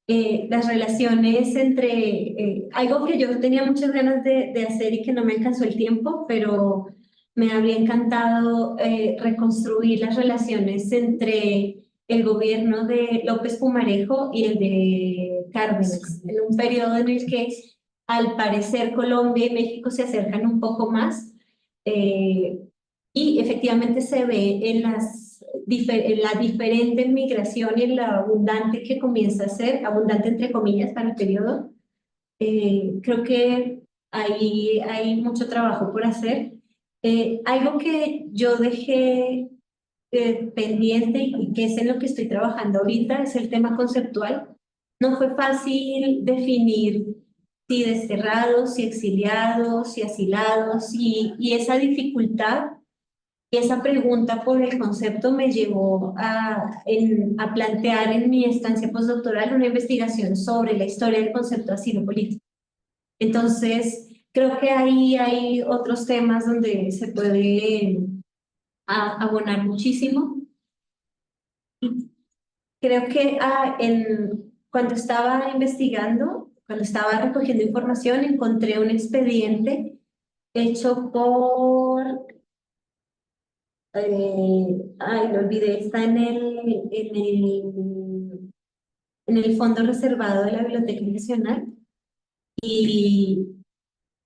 Las relaciones entre, algo que yo tenía muchas ganas de hacer y que no me alcanzó el tiempo, pero me habría encantado reconstruir las relaciones entre el gobierno de López Pumarejo y el de Cárdenas, en un periodo en el que al parecer Colombia y México se acercan un poco más y efectivamente se ve en la diferente migración y en la abundante que comienza a ser, abundante entre comillas para el periodo. Creo que ahí hay mucho trabajo por hacer. Algo que yo dejé pendiente y que es en lo que estoy trabajando ahorita es el tema conceptual. No fue fácil definir si desterrados, si exiliados, si asilados, y esa dificultad y esa pregunta por el concepto me llevó a plantear en mi estancia postdoctoral una investigación sobre la historia del concepto de asilo político. Entonces, creo que ahí hay otros temas donde se puede abonar muchísimo. Creo que cuando estaba investigando, cuando estaba recogiendo información, encontré un expediente hecho por, lo olvidé, está en el Fondo Reservado de la Biblioteca Nacional, y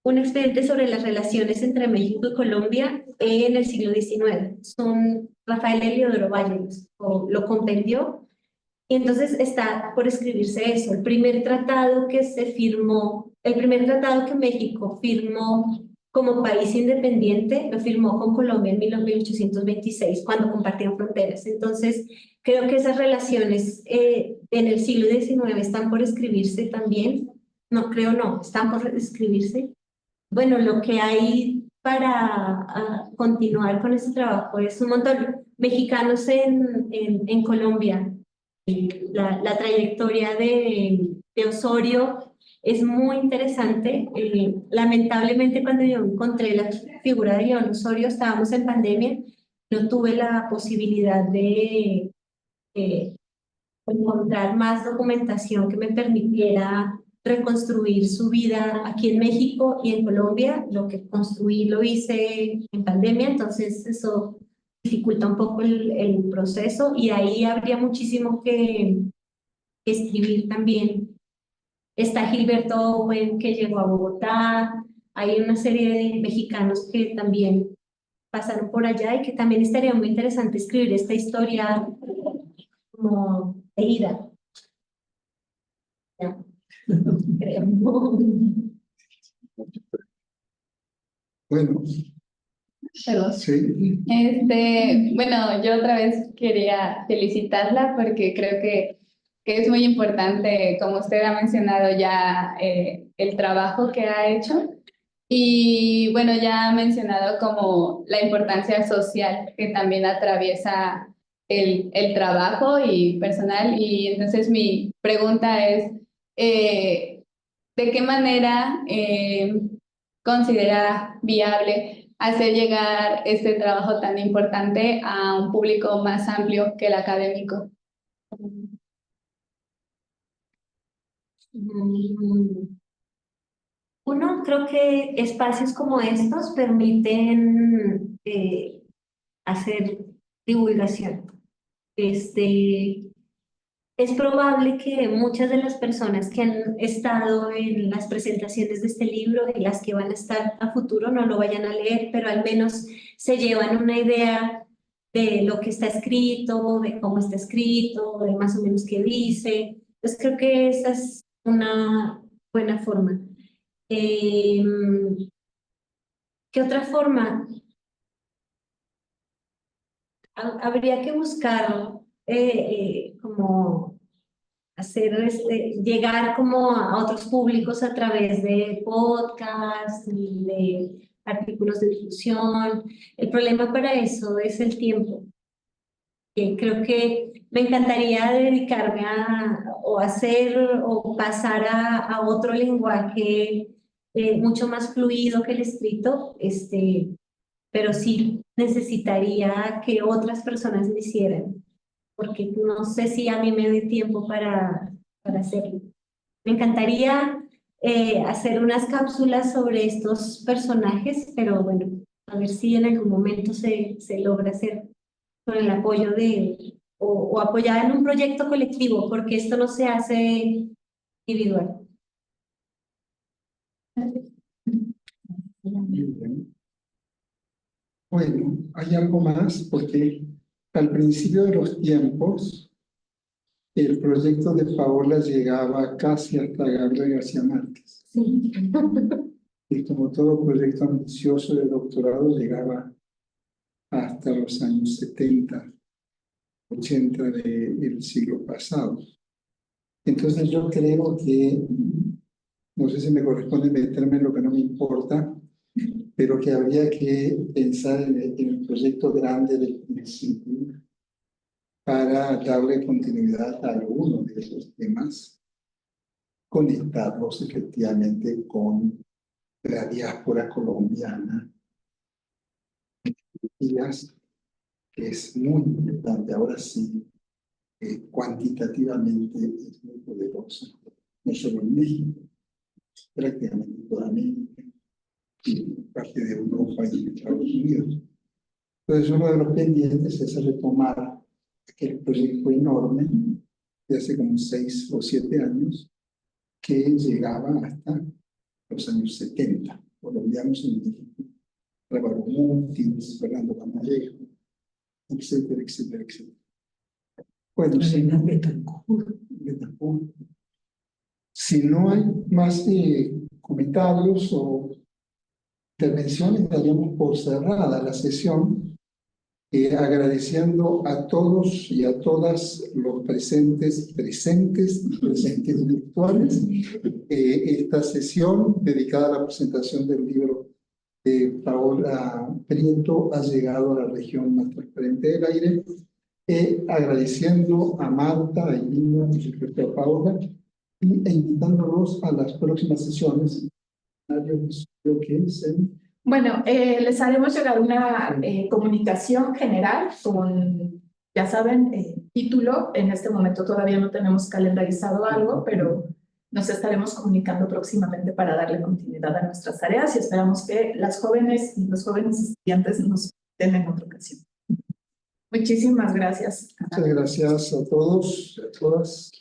un expediente sobre las relaciones entre México y Colombia en el siglo XIX. Son Rafael Heliodoro Valles, lo compendió. Y entonces está por escribirse eso, el primer tratado que se firmó, el primer tratado que México firmó como país independiente, lo firmó con Colombia en 1826, cuando compartían fronteras. Entonces, creo que esas relaciones en el siglo XIX están por escribirse también. No, creo no, están por escribirse. Bueno, lo que hay para continuar con este trabajo es un montón. Mexicanos en Colombia. La trayectoria de Osorio es muy interesante. Lamentablemente, cuando yo encontré la figura de León Osorio, estábamos en pandemia, no tuve la posibilidad de encontrar más documentación que me permitiera reconstruir su vida aquí en México y en Colombia. Lo que construí lo hice en pandemia, entonces eso dificulta un poco el proceso, y ahí habría muchísimo que escribir también. Está Gilberto Owen, que llegó a Bogotá, hay una serie de mexicanos que también pasaron por allá y que también estaría muy interesante escribir esta historia como de ida. Ya, creo. Bueno, Perdón. sí, Bueno, yo otra vez quería felicitarla porque creo que es muy importante, como usted ha mencionado ya, el trabajo que ha hecho. Y bueno, ya ha mencionado como la importancia social que también atraviesa el trabajo y personal. Y entonces mi pregunta es, ¿de qué manera considera viable hacer llegar este trabajo tan importante a un público más amplio que el académico? Uno, creo que espacios como estos permiten hacer divulgación. Es probable que muchas de las personas que han estado en las presentaciones de este libro y las que van a estar a futuro no lo vayan a leer, pero al menos se llevan una idea de lo que está escrito, de cómo está escrito, de más o menos qué dice. Entonces creo que esa es una buena forma. ¿Qué otra forma? Habría que buscar como hacer llegar como a otros públicos a través de podcasts y de artículos de difusión. El problema para eso es el tiempo. Creo que me encantaría dedicarme o hacer o pasar a otro lenguaje mucho más fluido que el escrito, pero sí necesitaría que otras personas lo hicieran, porque no sé si a mí me dé tiempo para hacerlo. Me encantaría hacer unas cápsulas sobre estos personajes, pero bueno, a ver si en algún momento se logra hacer con el apoyo o apoyar en un proyecto colectivo, porque esto no se hace individual. muy bien. Bueno, hay algo más porque al principio de los tiempos el proyecto de Paola llegaba casi hasta Gabriel García Márquez. Sí. Y como todo proyecto ambicioso de doctorado llegaba hasta los años 70, 80 del siglo pasado. Entonces yo creo que no sé si me corresponde meterme en lo que no me importa, pero que habría que pensar en el proyecto grande del principio para darle continuidad a algunos de esos temas, conectarlos efectivamente con la diáspora colombiana, que es muy importante. Ahora sí, cuantitativamente es muy poderosa, no solo en México, prácticamente en toda América y parte de Europa y de Estados Unidos. Entonces, uno de los pendientes es retomar aquel proyecto enorme de hace como 6 o 7 años que llegaba hasta los años 70, colombianos en México, Álvaro Mutis, Fernando Camarero, etcétera, etcétera, etcétera. Bueno, si no hay más comentarios o intervenciones, daríamos por cerrada la sesión, agradeciendo a todos y a todas los presentes virtuales, esta sesión dedicada a la presentación del libro de Paola Prieto ha llegado a la región más transparente del aire, agradeciendo a Marta, a Irina, por supuesto a Paola, e invitándolos a las próximas sesiones. Creo que es Bueno, les haremos llegar una comunicación general con, ya saben, título. En este momento todavía no tenemos calendarizado algo, pero nos estaremos comunicando próximamente para darle continuidad a nuestras tareas y esperamos que las jóvenes y los jóvenes estudiantes nos den en otra ocasión. Muchísimas gracias. Muchas gracias a todos, a todas.